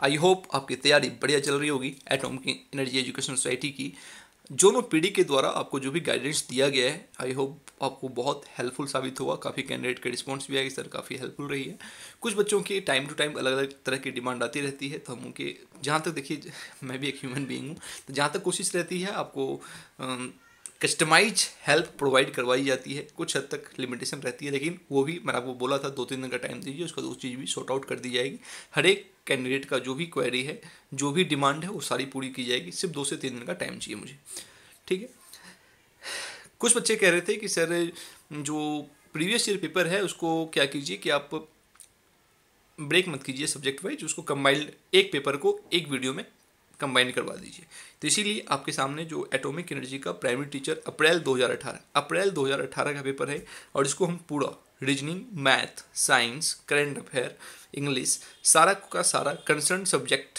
I hope आपकी तैयारी बढ़िया चल रही होगी एटॉमिक एनर्जी एजुकेशन सोसाइटी की जोनो पीडी के द्वारा आपको जो भी गाइडेंस दिया गया है। आई होप आपको बहुत हेल्पफुल साबित हुआ। काफ़ी कैंडिडेट के रिस्पॉन्स भी आए सर, काफ़ी हेल्पफुल रही है। कुछ बच्चों की टाइम टू टाइम अलग अलग तरह की डिमांड आती रहती है, तो हम उनके जहाँ तक देखिए मैं भी एक ह्यूमन बीइंग हूँ, तो जहाँ तक कोशिश रहती है आपको कस्टमाइज हेल्प प्रोवाइड करवाई जाती है। कुछ हद तक लिमिटेशन रहती है, लेकिन वो भी मैंने आपको बोला था 2-3 दिन का टाइम दीजिए, उसका वो चीज़ भी सॉर्ट आउट कर दी जाएगी। हर एक कैंडिडेट का जो भी क्वेरी है, जो भी डिमांड है, वो सारी पूरी की जाएगी। सिर्फ 2 से 3 दिन का टाइम चाहिए मुझे, ठीक है। कुछ बच्चे कह रहे थे कि सर जो प्रीवियस ईयर पेपर है उसको क्या कीजिए कि आप ब्रेक मत कीजिए सब्जेक्ट वाइज, उसको कंबाइंड एक पेपर को एक वीडियो में कंबाइन करवा दीजिए। तो इसीलिए आपके सामने जो एटॉमिक एनर्जी का प्राइमरी टीचर अप्रैल 2018 का पेपर है, और इसको हम पूरा reasoning, math, science, current affair, English, सारा का सारा कंसर्न सब्जेक्ट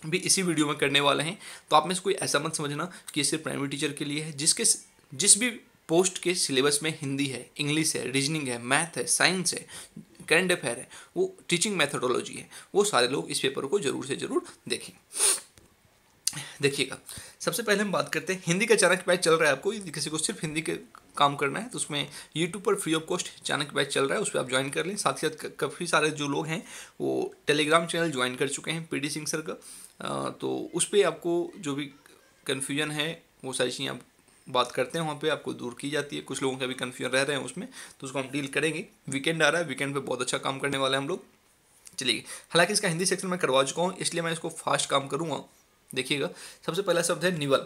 भी इसी वीडियो में करने वाले हैं। तो आप में से कोई ऐसा मत समझना कि ये सिर्फ प्राइमरी टीचर के लिए है। जिस भी पोस्ट के सिलेबस में हिंदी है, इंग्लिश है, रीजनिंग है, मैथ है, साइंस है, करंट अफेयर है, वो टीचिंग मैथोडोलॉजी है, वो सारे लोग इस पेपर को जरूर से जरूर देखें। देखिएगा, सबसे पहले हम बात करते हैं हिंदी का चाणक्य बैच चल रहा है। आपको किसी को सिर्फ हिंदी के काम करना है तो उसमें यूट्यूब पर free of cost Chanakya batch चल रहा है, उस पर आप ज्वाइन कर लें। साथ ही साथ काफ़ी सारे जो लोग हैं वो टेलीग्राम चैनल ज्वाइन कर चुके हैं पीडी सिंह सर का, तो उस पर आपको जो भी कन्फ्यूजन है वो सारी चीज़ें आप बात करते हैं, वहाँ पे आपको दूर की जाती है। कुछ लोगों के अभी कन्फ्यूजन रह रहे हैं उसमें, तो उसको हम डील करेंगे। वीकेंड आ रहा है, वीकेंड पे बहुत अच्छा काम करने वाले हैं हम लोग। चलिए, हालांकि इसका हिंदी सेक्शन में करवा चुका हूँ, इसलिए मैं इसको फास्ट काम करूँगा। देखिएगा, सबसे पहला शब्द है निवल।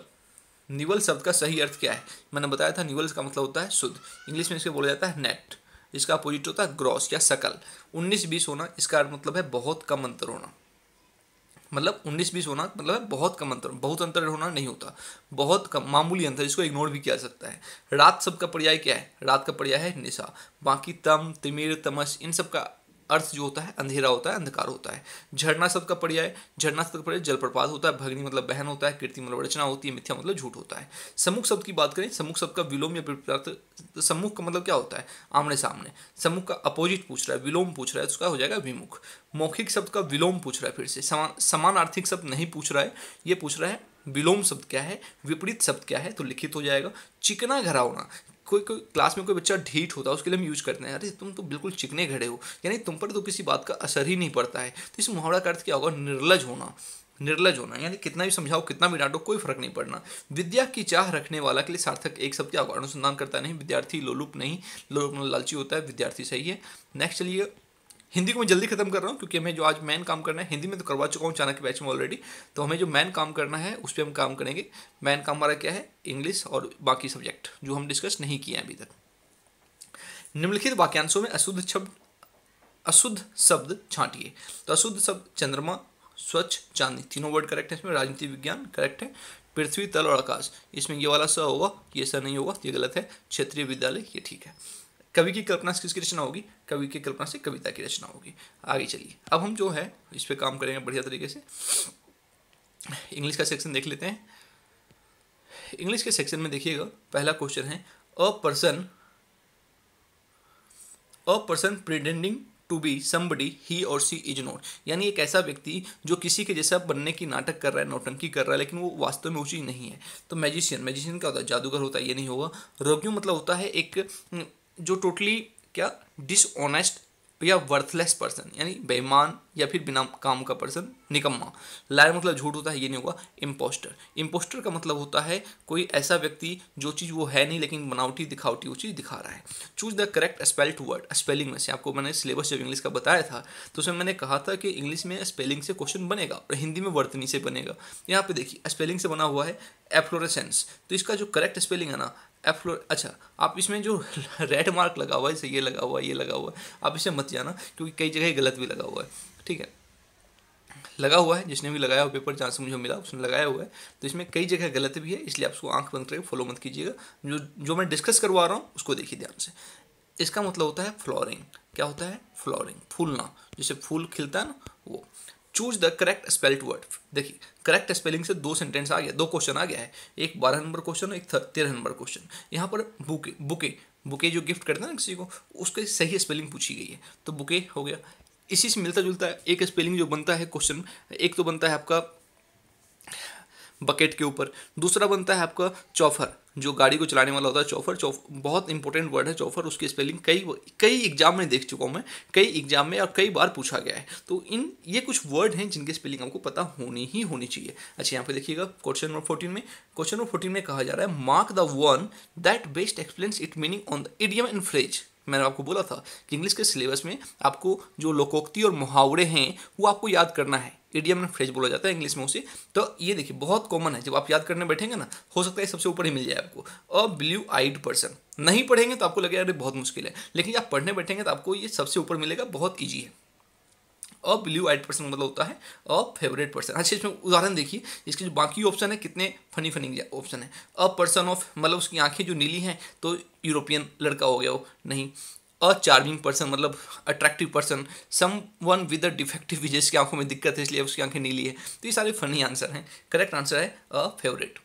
निवल शब्द का सही अर्थ क्या है? मैंने बताया था निवल का मतलब होता है शुद्ध। इंग्लिश में इसको बोला जाता है नेट। इसका अपोजिट होता है ग्रॉस या सकल। 19-20 होना इसका मतलब है बहुत कम अंतर होना। मतलब 19-20 होना मतलब है बहुत कम अंतर, बहुत अंतर होना नहीं होता, बहुत कम, मामूली अंतर, इसको इग्नोर भी किया जा सकता है। रात शब्द का पर्याय क्या है? रात का पर्याय है निशा। बाकी तम, तिमिर, तमस, इन सब का अर्थ जो होता है अंधेरा होता है, अंधकार होता है। झरना शब्द का पर्याय, झरना शब्द का पर्याय जलप्रपात होता है। भगनी मतलब बहन होता है। कीर्ति मतलब रचना होती है। मिथ्या मतलब झूठ होता है। सम्मुख शब्द की बात करें, सम्मुख शब्द का विलोम या विपरीत। सम्मुख का मतलब क्या होता है? आमने सामने। सम्मुख का अपोजिट पूछ रहा है, विलोम पूछ रहा है, तो उसका हो जाएगा विमुख। मौखिक शब्द का विलोम पूछ रहा है, फिर से समानार्थिक शब्द नहीं पूछ रहा है, ये पूछ रहा है विलोम शब्द क्या है, विपरीत शब्द क्या है, तो लिखित हो जाएगा। चिकना घरावना, कोई क्लास में कोई बच्चा ढीठ होता है उसके लिए हम यूज करते हैं, अरे तुम तो बिल्कुल चिकने घड़े हो, यानी तुम पर तो किसी बात का असर ही नहीं पड़ता है। तो इस मुहावरा का अर्थ क्या होगा? निर्लज होना। निर्लज होना यानी कितना भी समझाओ, कितना भी डांटो, कोई फर्क नहीं पड़ना। विद्या की चाह रखने वाला के लिए सार्थक एक शब्द क्या होगा? अनुसंधान करता नहीं, विद्यार्थी, लोलुप नहीं, लोलुप लालची होता है, विद्यार्थी सही है। नेक्स्ट चलिए, हिंदी को मैं जल्दी खत्म कर रहा हूँ क्योंकि हमें जो आज मेन काम करना है, हिंदी में तो करवा चुका हूँ चाणक्य बैच में ऑलरेडी, तो हमें जो मेन काम करना है उस पर हम काम करेंगे। मेन काम हमारा क्या है? इंग्लिश और बाकी सब्जेक्ट जो हम डिस्कस नहीं किए हैं अभी तक। निम्नलिखित वाक्यांशों में अशुद्ध शब्द छांटिए। तो अशुद्ध शब्द चंद्रमा, स्वच्छ, चांदनी, तीनों वर्ड करेक्ट है। इसमें राजनीति विज्ञान करेक्ट है। पृथ्वी, तल और आकाश, इसमें ये वाला स होगा, ये स नहीं होगा, ये गलत है। क्षेत्रीय विद्यालय, ये ठीक है। कवि की कल्पना से किसकी रचना होगी? कवि की कल्पना से कविता की रचना होगी। आगे चलिए, अब हम जो है इस पे काम करेंगे बढ़िया तरीके से। इंग्लिश का सेक्शन देख लेते हैं। इंग्लिश के सेक्शन में देखिएगा, पहला क्वेश्चन है a person pretending to be somebody he और सी इज नॉट, यानी एक ऐसा व्यक्ति जो किसी के जैसा बनने की नाटक कर रहा है, नौटंकी कर रहा है, लेकिन वो वास्तव में वो चीज़ नहीं है। तो मैजिशियन क्या होता है? जादूगर होता है, ये नहीं होगा। रोग्यू मतलब होता है एक जो टोटली क्या डिसऑनेस्ट या वर्थलेस पर्सन, यानी बेईमान या फिर बिना काम का पर्सन, निकम्मा। लायर मतलब झूठ होता है, ये नहीं होगा। इम्पोस्टर का मतलब होता है कोई ऐसा व्यक्ति जो चीज़ वो है नहीं लेकिन बनावटी दिखावटी वो चीज़ दिखा रहा है। Choose the correct spelled word. Spelling में से आपको मैंने सिलेबस जब इंग्लिश का बताया था तो उसमें मैंने कहा था कि इंग्लिश में स्पेलिंग से क्वेश्चन बनेगा और हिंदी में वर्तनी से बनेगा। यहाँ पे देखिए स्पेलिंग से बना हुआ है एफ्लोरेसेंस, तो इसका जो करेक्ट स्पेलिंग है ना अच्छा, आप इसमें जो रेड मार्क लगा हुआ है, जैसे ये लगा हुआ है, ये लगा हुआ है, आप इसे मत जाना क्योंकि कई जगह गलत भी लगा हुआ है, ठीक है। लगा हुआ है, जिसने भी लगाया हो पेपर, जहाँ से मुझे मिला उसने लगाया हुआ है, तो इसमें कई जगह गलत भी है, इसलिए आप उसको आंख बंद करके फॉलो मत कीजिएगा। जो मैं डिस्कस करवा रहा हूँ उसको देखिए ध्यान से। इसका मतलब होता है फ्लोरिंग। क्या होता है? फ्लोरिंग, फूलना, जैसे फूल खिलता है ना, वो। Choose the correct spelled word. देखिए करेक्ट स्पेलिंग से 2 सेंटेंस आ गया, 2 क्वेश्चन आ गया है, एक 12 नंबर क्वेश्चन, एक 13 नंबर क्वेश्चन। यहाँ पर बुके जो गिफ्ट करते हैं ना किसी को, उसके सही स्पेलिंग पूछी गई है, तो बुके हो गया। इसी से मिलता जुलता एक स्पेलिंग जो बनता है क्वेश्चन, एक तो बनता है आपका बकेट के ऊपर, दूसरा बनता है आपका चौफर, जो गाड़ी को चलाने वाला होता है चौफर। बहुत इंपॉर्टेंट वर्ड है चौफर, उसकी स्पेलिंग कई कई एग्जाम में देख चुका हूँ मैं, कई एग्जाम में और कई बार पूछा गया है। तो ये कुछ वर्ड हैं जिनकी स्पेलिंग हमको पता होनी ही होनी चाहिए। अच्छा, यहाँ पे देखिएगा क्वेश्चन नंबर 14 में कहा जा रहा है mark the one that best explains it meaning on the idiom and phrase. मैंने आपको बोला था कि इंग्लिश के सिलेबस में आपको जो लोकोक्ति और मुहावरे हैं वो आपको याद करना है। इडियम एंड फ्रेज बोला जाता है इंग्लिश में उसे। तो ये देखिए बहुत कॉमन है, जब आप याद करने बैठेंगे ना, हो सकता है सबसे ऊपर ही मिल जाए आपको, अ ब्लू आइड पर्सन। नहीं पढ़ेंगे तो आपको लगेगा अरे बहुत मुश्किल है, लेकिन जब पढ़ने बैठेंगे तो आपको ये सबसे ऊपर मिलेगा, बहुत ईजी है। अ ब्लू आइड पर्सन मतलब होता है अ फेवरेट पर्सन। अच्छा, इसमें उदाहरण देखिए, इसके जो बाकी ऑप्शन है कितने फनी फनी ऑप्शन है। अ पर्सन ऑफ मतलब उसकी आंखें जो नीली हैं तो यूरोपियन लड़का हो गया वो, नहीं। अ चार्मिंग पर्सन मतलब attractive person, someone with a defective visage की आंखों में दिक्कत है इसलिए उसकी आंखें नीली है। तो ये सारे फनी आंसर हैं। करेक्ट आंसर है अ फेवरेट।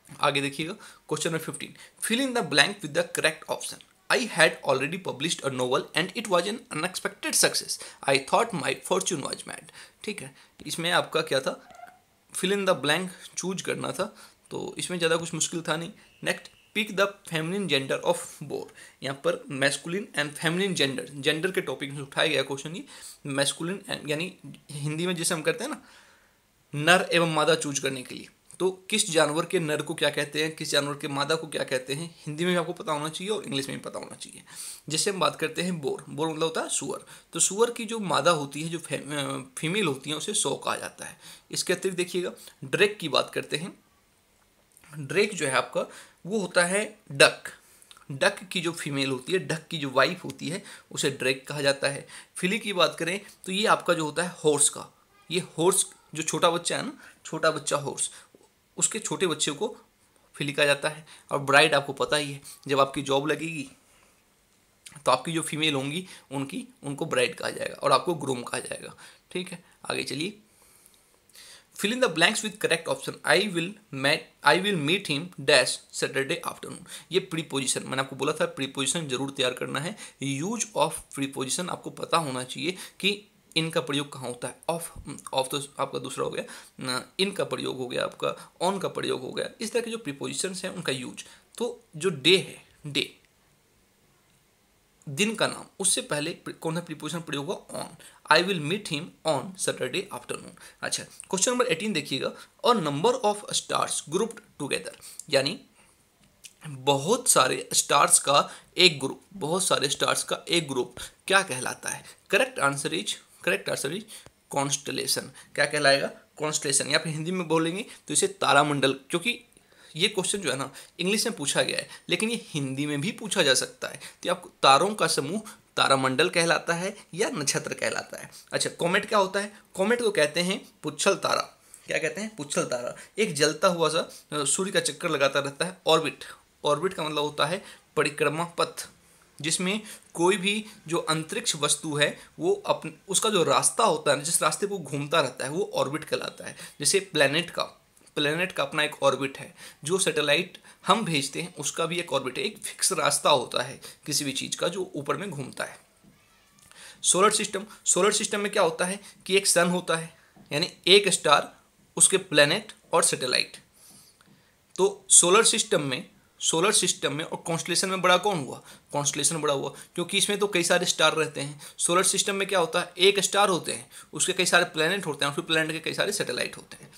आगे देखिएगा question number 15, fill in the blank with the correct option. I had already published a novel and it was an unexpected success. I thought my fortune was mad. ठीक है, इसमें आपका क्या था, fill in the blank choose करना था, तो इसमें ज़्यादा कुछ मुश्किल था नहीं। Next, pick the feminine gender of boar. यहाँ पर मैस्कुलिन एंड फेमिनिन जेंडर के टॉपिक में उठाया गया क्वेश्चन। ये मैस्कुलिन यानी हिंदी में जैसे हम करते हैं ना नर एवं मादा चूज करने के लिए, तो किस जानवर के नर को क्या कहते हैं, किस जानवर के मादा को क्या कहते हैं, हिंदी में भी आपको पता होना चाहिए और इंग्लिश में भी पता होना चाहिए। जैसे हम बात करते हैं बोर मतलब होता है सुअर, तो सुअर की जो मादा होती है, जो फीमेल होती है, उसे सौ कहा जाता है। इसके अतिरिक्त देखिएगा ड्रेक की बात करते हैं। ड्रेक जो है आपका वो होता है डक की जो फीमेल होती है, डक की जो वाइफ होती है, उसे ड्रेक कहा जाता है। फिली की बात करें तो ये आपका जो होता है हॉर्स का, ये हॉर्स जो छोटा बच्चा है ना, छोटा बच्चा हॉर्स, उसके छोटे बच्चे को फिली कहा जाता है। और ब्राइड आपको पता ही है, जब आपकी जॉब लगेगी तो आपकी जो फीमेल होंगी उनको ब्राइड कहा जाएगा और आपको ग्रूम कहा जाएगा। ठीक है, आगे चलिए। Fill in the blanks with correct option. I will meet him dash Saturday afternoon. ये प्रीपोजिशन, मैंने आपको बोला था प्रीपोजिशन जरूर तैयार करना है। यूज ऑफ प्रीपोजिशन आपको पता होना चाहिए कि इनका प्रयोग कहाँ होता है। ऑफ तो आपका दूसरा हो गया, इन का प्रयोग हो गया, आपका ऑन का प्रयोग हो गया। इस तरह के जो प्रीपोजिशंस हैं उनका यूज। तो जो डे है, डे दिन का नाम, उससे पहले कौन सा प्रीपोजिशन प्रयोग होगा, on. I will meet him on Saturday afternoon. अच्छा, क्वेश्चन नंबर 18 देखिएगा, और number of stars grouped together, यानी बहुत सारे स्टार्स का एक ग्रुप, बहुत सारे स्टार्स का एक ग्रुप क्या कहलाता है। Correct answer is constellation. क्या कहलाएगा, कॉन्स्टलेशन। या फिर हिंदी में बोलेंगे तो इसे तारामंडल, क्योंकि ये क्वेश्चन जो है ना इंग्लिश में पूछा गया है, लेकिन ये हिंदी में भी पूछा जा सकता है। तो आपको तारों का समूह तारामंडल कहलाता है या नक्षत्र कहलाता है। अच्छा, कॉमेट क्या होता है, कॉमेट को कहते हैं पुच्छल तारा। क्या कहते हैं, पुच्छल तारा। एक जलता हुआ सा सूर्य का चक्कर लगाता रहता है, ऑर्बिट का मतलब होता है परिक्रमा पथ, जिसमें कोई भी जो अंतरिक्ष वस्तु है वो उसका जो रास्ता होता है, जिस रास्ते पर घूमता रहता है, वो ऑर्बिट कहलाता है। जैसे प्लेनेट का अपना एक ऑर्बिट है, जो सैटेलाइट हम भेजते हैं उसका भी एक ऑर्बिट है, एक फिक्स रास्ता होता है किसी भी चीज़ का जो ऊपर में घूमता है। सोलर सिस्टम में क्या होता है कि एक सन होता है, यानी एक स्टार, उसके प्लेनेट और सैटेलाइट। तो सोलर सिस्टम में और कॉन्स्टलेशन में बड़ा कौन हुआ, कॉन्स्टलेशन बड़ा हुआ, क्योंकि इसमें तो कई सारे स्टार रहते हैं। सोलर सिस्टम में क्या होता है, एक स्टार होते हैं, उसके कई सारे प्लेनेट होते हैं, और फिर प्लेनेट के कई सारे सैटेलाइट होते हैं।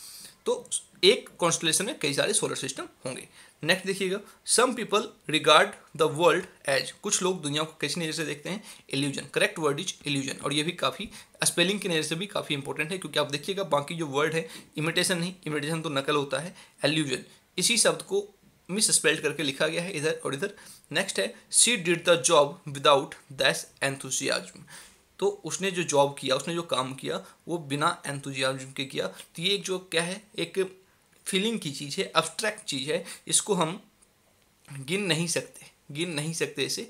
तो एक कॉन्स्टलेशन में कई सारे सोलर सिस्टम होंगे। नेक्स्ट देखिएगा, some people regard the world as, कुछ लोग दुनिया को कैसी नज़र से देखते हैं, illusion. Correct word is illusion. और ये भी काफ़ी स्पेलिंग की नज़र से भी काफ़ी इंपॉर्टेंट है, क्योंकि आप देखिएगा बाकी जो वर्ड है, इमिटेशन नहीं, इमिटेशन तो नकल होता है, एल्यूजन इसी शब्द को मिस स्पेल्ड करके लिखा गया है इधर और इधर। नेक्स्ट है, she did the job without these enthusiasm. तो उसने जो जॉब किया, उसने जो काम किया, वो बिना एंथुजियाज्म के किया। तो ये एक जो क्या है, एक फीलिंग की चीज़ है, अब्स्ट्रैक्ट चीज़ है, इसको हम गिन नहीं सकते इसे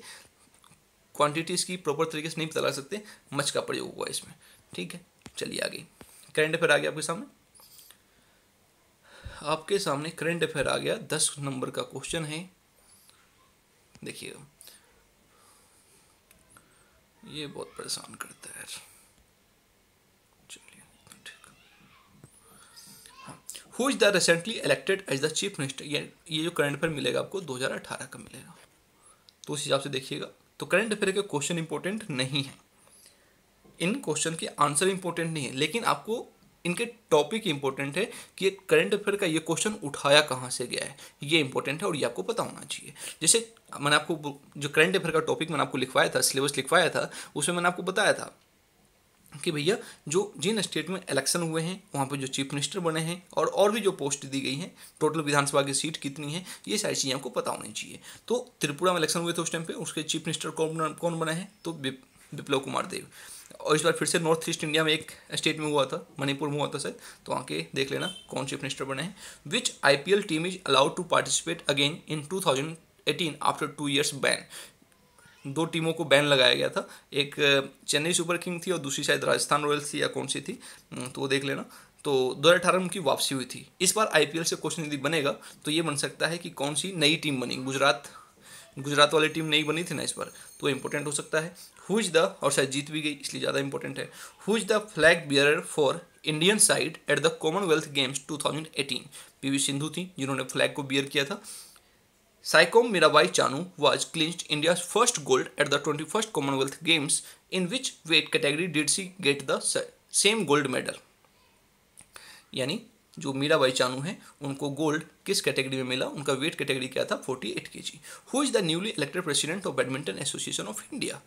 क्वांटिटी इसकी प्रॉपर तरीके से नहीं पता लगा सकते। मच का प्रयोग हुआ इसमें। ठीक है, चलिए आगे। करंट अफेयर आ गया आपके सामने करंट अफेयर आ गया। 10 नंबर का क्वेश्चन है, देखिएगा। ये बहुत परेशान करता है यार। चलिए ठीक। Who is the recently elected as the chief minister, ये जो करंट अफेयर मिलेगा आपको 2018 का मिलेगा, तो उस हिसाब से देखिएगा। तो करंट अफेयर के क्वेश्चन इंपॉर्टेंट नहीं है, इन क्वेश्चन के आंसर इंपॉर्टेंट नहीं है, लेकिन आपको इनके टॉपिक इंपॉर्टेंट है कि करंट अफेयर का ये क्वेश्चन उठाया कहाँ से गया है, ये इंपॉर्टेंट है और ये आपको पता होना चाहिए। जैसे मैंने आपको जो करंट अफेयर का टॉपिक मैंने आपको लिखवाया था, सिलेबस लिखवाया था, उसमें मैंने आपको बताया था कि भैया जो जिन स्टेट में इलेक्शन हुए हैं वहाँ पे जो चीफ मिनिस्टर बने हैं और भी जो पोस्ट दी गई हैं, टोटल विधानसभा की सीट कितनी है, ये सारी चीज़ें आपको पता होनी चाहिए। तो त्रिपुरा में इलेक्शन हुए थे उस टाइम पे, उसके चीफ मिनिस्टर कौन बने हैं, तो बिप्लब कुमार देव। और इस बार फिर से नॉर्थ ईस्ट इंडिया में एक स्टेट में हुआ था, मणिपुर में हुआ था शायद, तो आके देख लेना कौन चीफ मिनिस्टर बने हैं। Which IPL team is allowed to participate again in 2018 after 2 years ban. 2 टीमों को बैन लगाया गया था, एक चेन्नई सुपर किंग थी और दूसरी शायद राजस्थान रॉयल्स थी या कौन सी थी, तो वो देख लेना। तो 2018 में उनकी वापसी हुई थी। इस बार IPL से क्वेश्चन यदि बनेगा तो ये बन सकता है कि कौन सी नई टीम बनी, गुजरात वाली टीम नई बनी थी ना इस बार, तो इंपॉर्टेंट हो सकता है। हु इज द, और शायद जीत भी गई इसलिए ज़्यादा इंपॉर्टेंट है, who is the flag bearer for Indian side at the Commonwealth games 2018। PV Sindhu थी जिन्होंने फ्लैग को बियर किया था। Saikom Mirabai Chanu was clinched India's first gold at the 21st Commonwealth Games. In which weight category did she get the same gold medal? यानी जो मीराबाई चानू हैं उनको gold किस कैटेगरी में मिला, उनका वेट कैटेगरी क्या था, 48 kg। Who is the newly elected president of badminton association of India.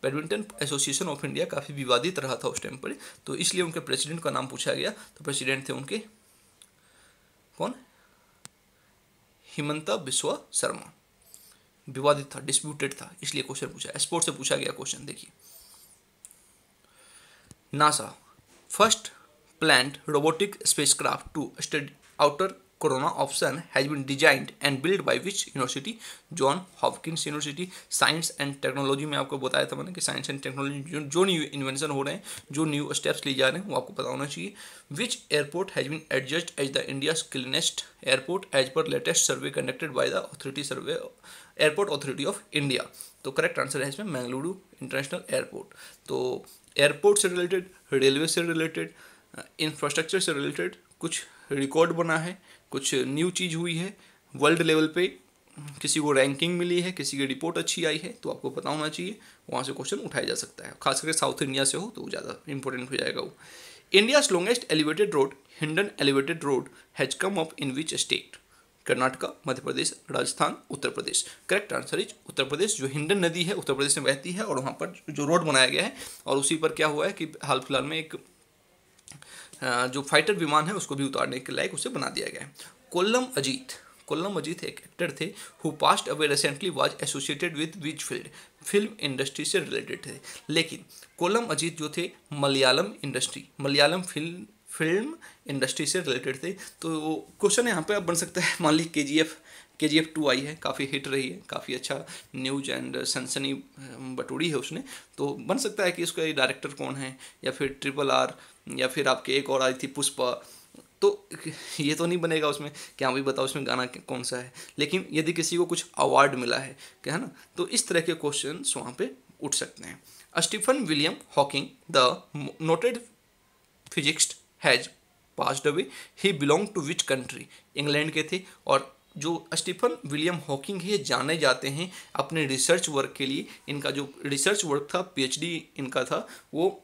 Badminton association of India काफ़ी विवादित रहा था उस टाइम पर, तो इसलिए उनके प्रेसिडेंट का नाम पूछा गया। तो प्रेसिडेंट थे उनके कौन, हिमंता बिस्वा शर्मा। विवादित था, डिस्प्यूटेड था, इसलिए क्वेश्चन पूछा, स्पोर्ट से पूछा गया क्वेश्चन। देखिए, NASA first planned robotic spacecraft to study outer corona of sun has been designed and built by which university? John Hopkins university. Science and technology में आपको बताया था मैंने कि साइंस एंड टेक्नोलॉजी जो न्यू इन्वेंशन हो रहे हैं, जो न्यू स्टेप्स लिए जा रहे हैं, वो आपको पता होना चाहिए। Which airport has been adjudged as the India's cleanest airport as per latest survey conducted by the Airport Authority of India. तो करेक्ट आंसर है इसमें मैंगलुरु इंटरनेशनल एयरपोर्ट। तो एयरपोर्ट से रिलेटेड, रेलवे से रिलेटेड, इंफ्रास्ट्रक्चर से रिलेटेड कुछ record बना है, कुछ न्यू चीज़ हुई है, वर्ल्ड लेवल पे किसी को रैंकिंग मिली है, किसी की रिपोर्ट अच्छी आई है, तो आपको पता होना चाहिए, वहाँ से क्वेश्चन उठाया जा सकता है। खास करके साउथ इंडिया से हो तो ज़्यादा इंपॉर्टेंट हो जाएगा वो। India's longest elevated road, Hindon elevated road, has come up in which state? Karnataka, Madhya Pradesh, Rajasthan, Uttar Pradesh. Correct answer is Uttar Pradesh. जो हिंडन नदी है उत्तर प्रदेश में बहती है और वहाँ पर जो रोड बनाया गया है, और उसी पर क्या हुआ है कि हाल फिलहाल में एक जो फाइटर विमान है उसको भी उतारने के लायक उसे बना दिया गया है। कोल्लम अजीत एक एक्टर थे who passed away recently was associated with which field? Film industry से रिलेटेड थे। लेकिन कोल्लम अजीत जो थे मलयालम फिल्म इंडस्ट्री से रिलेटेड थे। तो क्वेश्चन यहाँ पे अब बन सकता है, मान ली KGF 2 आई है, काफ़ी हिट रही है, काफ़ी अच्छा न्यूज एंड सनसनी बटोरी है उसने, तो बन सकता है कि उसका डायरेक्टर कौन है, या फिर RRR, या फिर आपके एक और आई थी पुष्पा। तो ये तो नहीं बनेगा उसमें कि हाँ भाई बताओ उसमें गाना कौन सा है, लेकिन यदि किसी को कुछ अवार्ड मिला है क्या, है ना, तो इस तरह के क्वेश्चन वहाँ पे उठ सकते हैं। Stephen William Hawking the noted physicist has passed away, he belong to which country? England के थे। और जो स्टीफन विलियम हॉकिंग है जाने जाते हैं अपने रिसर्च वर्क के लिए। इनका जो रिसर्च वर्क था, PhD इनका था, वो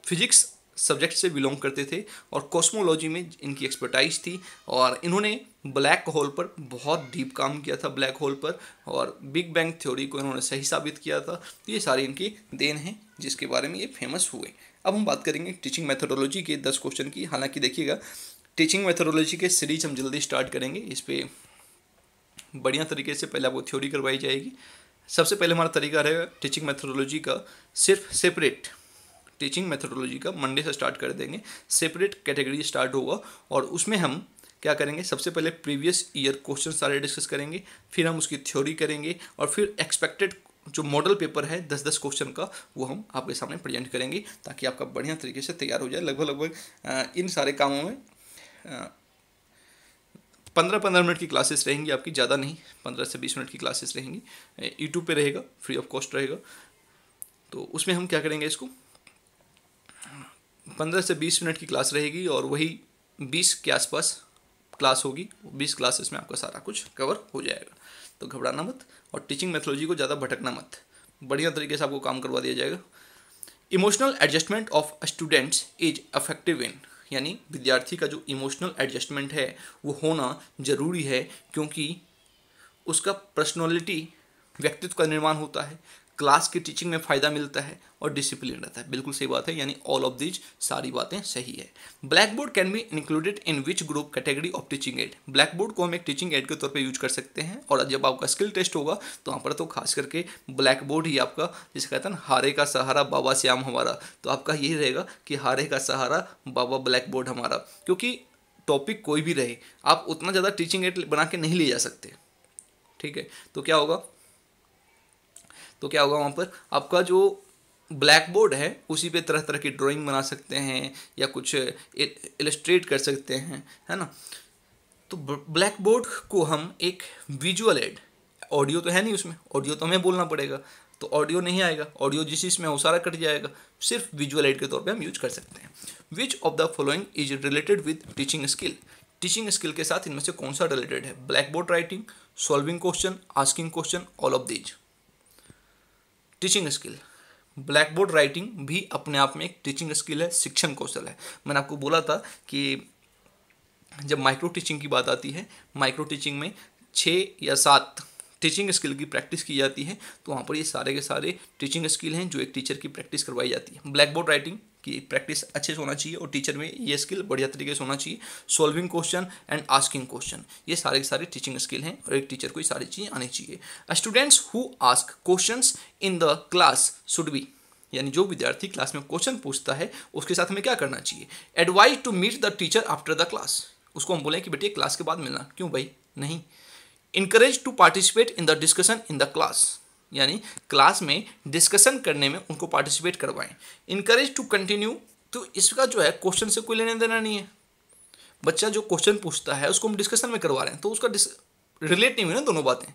फिजिक्स सब्जेक्ट से बिलोंग करते थे और कॉस्मोलॉजी में इनकी एक्सपर्टाइज थी। और इन्होंने ब्लैक होल पर बहुत डीप काम किया था, ब्लैक होल पर, और बिग बैंग थ्योरी को इन्होंने सही साबित किया था। तो ये सारी इनकी देन है जिसके बारे में ये फेमस हुए। अब हम बात करेंगे टीचिंग मेथोडोलॉजी के 10 क्वेश्चन की। हालांकि देखिएगा, टीचिंग मेथोडोलॉजी के सीरीज हम जल्दी स्टार्ट करेंगे। इस पर बढ़िया तरीके से पहले आपको थ्योरी करवाई जाएगी। सबसे पहले हमारा तरीका रहेगा टीचिंग मेथोडोलॉजी का सिर्फ सेपरेट, टीचिंग मेथोडोलॉजी का मंडे से स्टार्ट कर देंगे, सेपरेट कैटेगरी स्टार्ट होगा। और उसमें हम क्या करेंगे, सबसे पहले प्रीवियस ईयर क्वेश्चन सारे डिस्कस करेंगे, फिर हम उसकी थ्योरी करेंगे, और फिर एक्सपेक्टेड जो मॉडल पेपर है 10-10 क्वेश्चन का, वो हम आपके सामने प्रेजेंट करेंगे, ताकि आपका बढ़िया तरीके से तैयार हो जाए। लगभग इन सारे कामों में 15-15 मिनट की क्लासेस रहेंगी आपकी, ज़्यादा नहीं, 15 से 20 मिनट की क्लासेस रहेंगी। YouTube पे रहेगा, फ्री ऑफ कॉस्ट रहेगा। तो उसमें हम क्या करेंगे, इसको 15 से 20 मिनट की क्लास रहेगी और वही 20 के आसपास क्लास होगी। 20 क्लासेस में आपका सारा कुछ कवर हो जाएगा। तो घबराना मत और टीचिंग मेथोलॉजी को ज़्यादा भटकना मत, बढ़िया तरीके से आपको काम करवा दिया जाएगा। Emotional adjustment of students is affective in, यानी विद्यार्थी का जो इमोशनल एडजस्टमेंट है वो होना ज़रूरी है, क्योंकि उसका पर्सनैलिटी, व्यक्तित्व का निर्माण होता है, क्लास की टीचिंग में फ़ायदा मिलता है और डिसिप्लिन रहता है। बिल्कुल सही बात है, यानी ऑल ऑफ दीज सारी बातें सही है। Black board can be included in which group category of teaching add. Black board को हम एक टीचिंग एड के तौर पे यूज कर सकते हैं, और जब आपका स्किल टेस्ट होगा तो वहाँ पर तो खास करके ब्लैक बोर्ड ही आपका, जिसे कहते हैं ना हारे का सहारा बाबा श्याम हमारा, तो आपका यही रहेगा कि हारे का सहारा बाबा ब्लैक बोर्ड हमारा, क्योंकि टॉपिक कोई भी रहे आप उतना ज़्यादा टीचिंग एड बना के नहीं ले जा सकते। ठीक है, तो क्या होगा वहाँ पर आपका जो ब्लैक बोर्ड है उसी पे तरह तरह की ड्राइंग बना सकते हैं या कुछ इलस्ट्रेट कर सकते हैं, है ना। तो ब्लैक बोर्ड को हम एक विजुअल एड, ऑडियो तो है नहीं उसमें, ऑडियो तो हमें बोलना पड़ेगा, तो ऑडियो नहीं आएगा, ऑडियो जिस इसमें वो सारा कट जाएगा, सिर्फ विजुअल एड के तौर पे हम यूज कर सकते हैं। विच of the following is related with teaching skill. Teaching skill के साथ इनमें से कौन सा रिलेटेड है? Black board writing, solving question, asking question, all of these. Teaching skill, black board writing भी अपने आप में एक टीचिंग स्किल है, शिक्षण कौशल है। मैंने आपको बोला था कि जब माइक्रो टीचिंग की बात आती है, माइक्रो टीचिंग में 6 या 7 टीचिंग स्किल की प्रैक्टिस की जाती है, तो वहाँ पर ये सारे के सारे टीचिंग स्किल हैं जो एक टीचर की प्रैक्टिस करवाई जाती है। ब्लैक बोर्ड राइटिंग की प्रैक्टिस अच्छे से होना चाहिए और टीचर में ये स्किल बढ़िया तरीके से होना चाहिए। Solving question and asking question, ये सारे के सारे टीचिंग स्किल हैं और एक टीचर को ये सारी चीज़ें आनी चाहिए। Students who ask questions in the class should be, यानी जो विद्यार्थी क्लास में क्वेश्चन पूछता है उसके साथ हमें क्या करना चाहिए? Advise to meet the teacher after the class, उसको हम बोलें कि बेटे क्लास के बाद मिलना, क्यों भाई? नहीं। Encourage to participate in the discussion in the class, यानी क्लास में डिस्कशन करने में उनको पार्टिसिपेट करवाएं। इनकरेज टू कंटिन्यू, तो इसका जो है क्वेश्चन से कोई लेना देना नहीं है। बच्चा जो क्वेश्चन पूछता है उसको हम डिस्कशन में करवा रहे हैं, तो उसका रिलेट नहीं हुई ना दोनों बातें।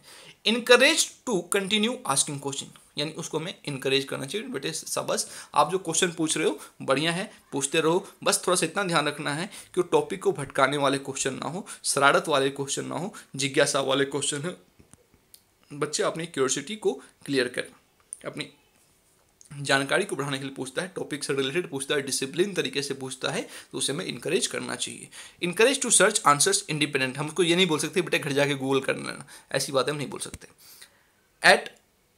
Encourage to continue asking question, यानी उसको हमें इनकरेज करना चाहिए, बेटे शाबाश आप जो क्वेश्चन पूछ रहे हो बढ़िया है, पूछते रहो, बस थोड़ा सा इतना ध्यान रखना है कि टॉपिक को भटकाने वाले क्वेश्चन ना हो, शरारत वाले क्वेश्चन ना हो, जिज्ञासा वाले क्वेश्चन हो। बच्चे अपनी क्यूरियोसिटी को क्लियर करें, अपनी जानकारी को बढ़ाने के लिए पूछता है, टॉपिक से रिलेटेड पूछता है, डिसिप्लिन तरीके से पूछता है, तो उसे हमें इनकरेज करना चाहिए। Encourage to search answers independent, हम उसको ये नहीं बोल सकते बेटे घर जाके गूगल कर लेना, ऐसी बातें हम नहीं बोल सकते। At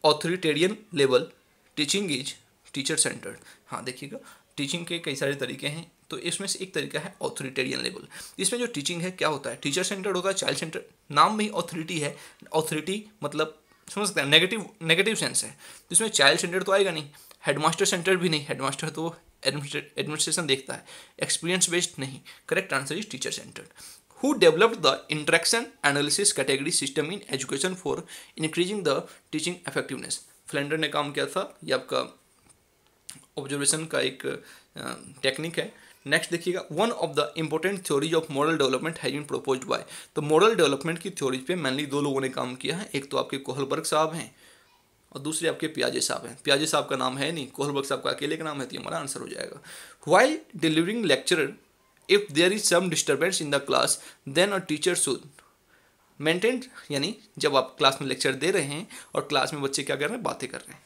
authoritarian level teaching is teacher centred, हाँ देखिएगा टीचिंग के कई सारे तरीके हैं, तो इसमें से एक तरीका है ऑथोरिटेरियन लेवल। इसमें जो टीचिंग है क्या होता है? टीचर सेंटर्ड होता है, चाइल्ड सेंटर, नाम में ही ऑथोरिटी है, ऑथोरिटी मतलब समझ सकते हैं नेगेटिव सेंस है, तो इसमें चाइल्ड सेंटर तो आएगा नहीं, हेडमास्टर सेंटर भी नहीं, हेडमास्टर तो एडमिनिस्ट्रेशन देखता है, एक्सपीरियंस बेस्ड नहीं। Correct answer is teacher centred. Who developed the interaction analysis category system in education for increasing the teaching effectiveness? Flander ने काम किया था, ये आपका ऑब्जर्वेशन का एक टेक्निक है। नेक्स्ट देखिएगा, one of the important theories of moral development has been proposed by, तो मॉरल डेवलपमेंट की थ्योरीज पे मेनली 2 लोगों ने काम किया है, एक तो आपके कोहलबर्ग साहब हैं और दूसरे आपके पियाजे साहब हैं। पियाजे साहब का नाम है नहीं, कोहलबर्ग साहब का अकेले का नाम है, तो हमारा आंसर हो जाएगा। While delivering lecture if there is some disturbance in the class then a teacher should maintain, यानी जब आप क्लास में लेक्चर दे रहे हैं और क्लास में बच्चे क्या कर रहे हैं? बातें कर रहे हैं,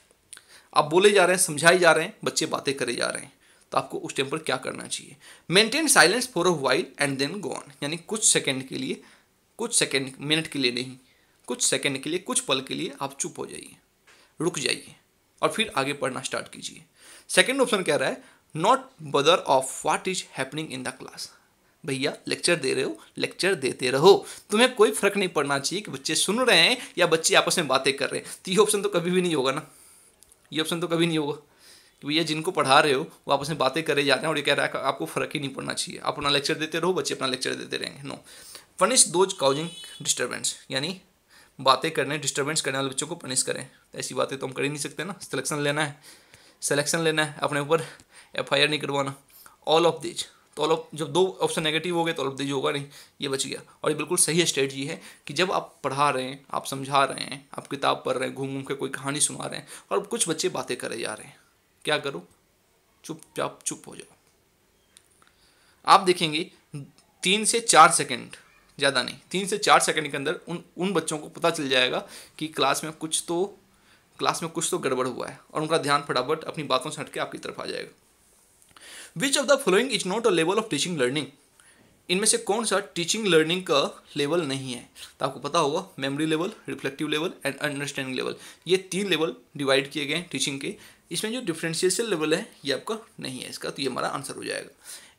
आप बोले जा रहे हैं, समझाए जा रहे हैं, बच्चे बातें करे जा रहे हैं, तो आपको उस टाइम पर क्या करना चाहिए? Maintain silence for a while and then go on, यानी कुछ सेकंड के लिए, कुछ सेकंड मिनट के लिए नहीं, कुछ सेकंड के लिए, कुछ पल के लिए आप चुप हो जाइए, रुक जाइए और फिर आगे पढ़ना स्टार्ट कीजिए। सेकंड ऑप्शन कह रहा है नॉट बदर of what is happening in the class, भैया लेक्चर दे रहे हो, लेक्चर देते रहो, तुम्हें कोई फर्क नहीं पड़ना चाहिए कि बच्चे सुन रहे हैं या बच्चे आपस में बातें कर रहे हैं। तो ये ऑप्शन तो कभी भी नहीं होगा ना, ये ऑप्शन तो कभी नहीं होगा कि भैया जिनको पढ़ा रहे हो वो आपस में बातें करे जा रहे हैं और ये कह रहा है आपको फर्क ही नहीं पड़ना चाहिए, आप अपना लेक्चर देते रहो, बच्चे अपना लेक्चर देते रहेंगे। No. Punish those causing disturbance, यानी बातें करने डिस्टर्बेंस करने वाले बच्चों को पनिश करें, तो ऐसी बातें तो हम कर ही नहीं सकते ना। सिलेक्शन लेना है अपने ऊपर, FIR नहीं करवाना। ऑल ऑफ दीज, तो ऑल ऑफ, जब 2 ऑप्शन नेगेटिव हो गए तो ऑल ऑफ दीज होगा नहीं, ये बच गया। और ये बिल्कुल सही स्ट्रेटजी है कि जब आप पढ़ा रहे हैं, आप समझा रहे हैं, आप किताब पढ़ रहे हैं, घूम घूम के कोई कहानी सुना रहे हैं और कुछ बच्चे बातें करे जा रहे हैं, क्या करो, चुपचाप चुप हो जाओ। आप देखेंगे 3 से 4 सेकंड, ज़्यादा नहीं, 3 से 4 सेकंड के अंदर उन बच्चों को पता चल जाएगा कि क्लास में कुछ तो गड़बड़ हुआ है, और उनका ध्यान फटाफट अपनी बातों से हटके आपकी तरफ आ जाएगा। विच of the following is not a level of teaching learning, इनमें से कौन सा टीचिंग लर्निंग का लेवल नहीं है? तो आपको पता होगा memory level, reflective level and understanding level, ये 3 लेवल डिवाइड किए गए हैं टीचिंग के। इसमें जो डिफरेंशिएशन लेवल है ये आपका नहीं है इसका, तो ये हमारा आंसर हो जाएगा।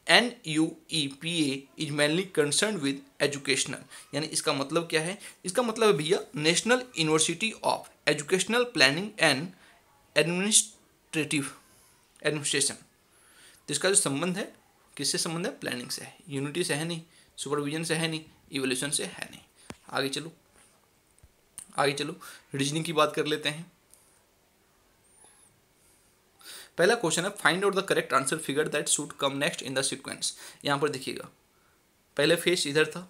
NUEPA is mainly concern with educational, यानी इसका मतलब क्या है? इसका मतलब है भैया national university of educational planning and administration. तो इसका जो संबंध है, किससे संबंध है? प्लानिंग से है, यूनिटी से है नहीं, सुपरविजन से है नहीं, इवोल्यूशन से है नहीं। आगे चलो रीजनिंग की बात कर लेते हैं। पहला क्वेश्चन है find out the correct answer figure that should come next in the sequence. यहाँ पर देखिएगा, पहले फेस इधर था,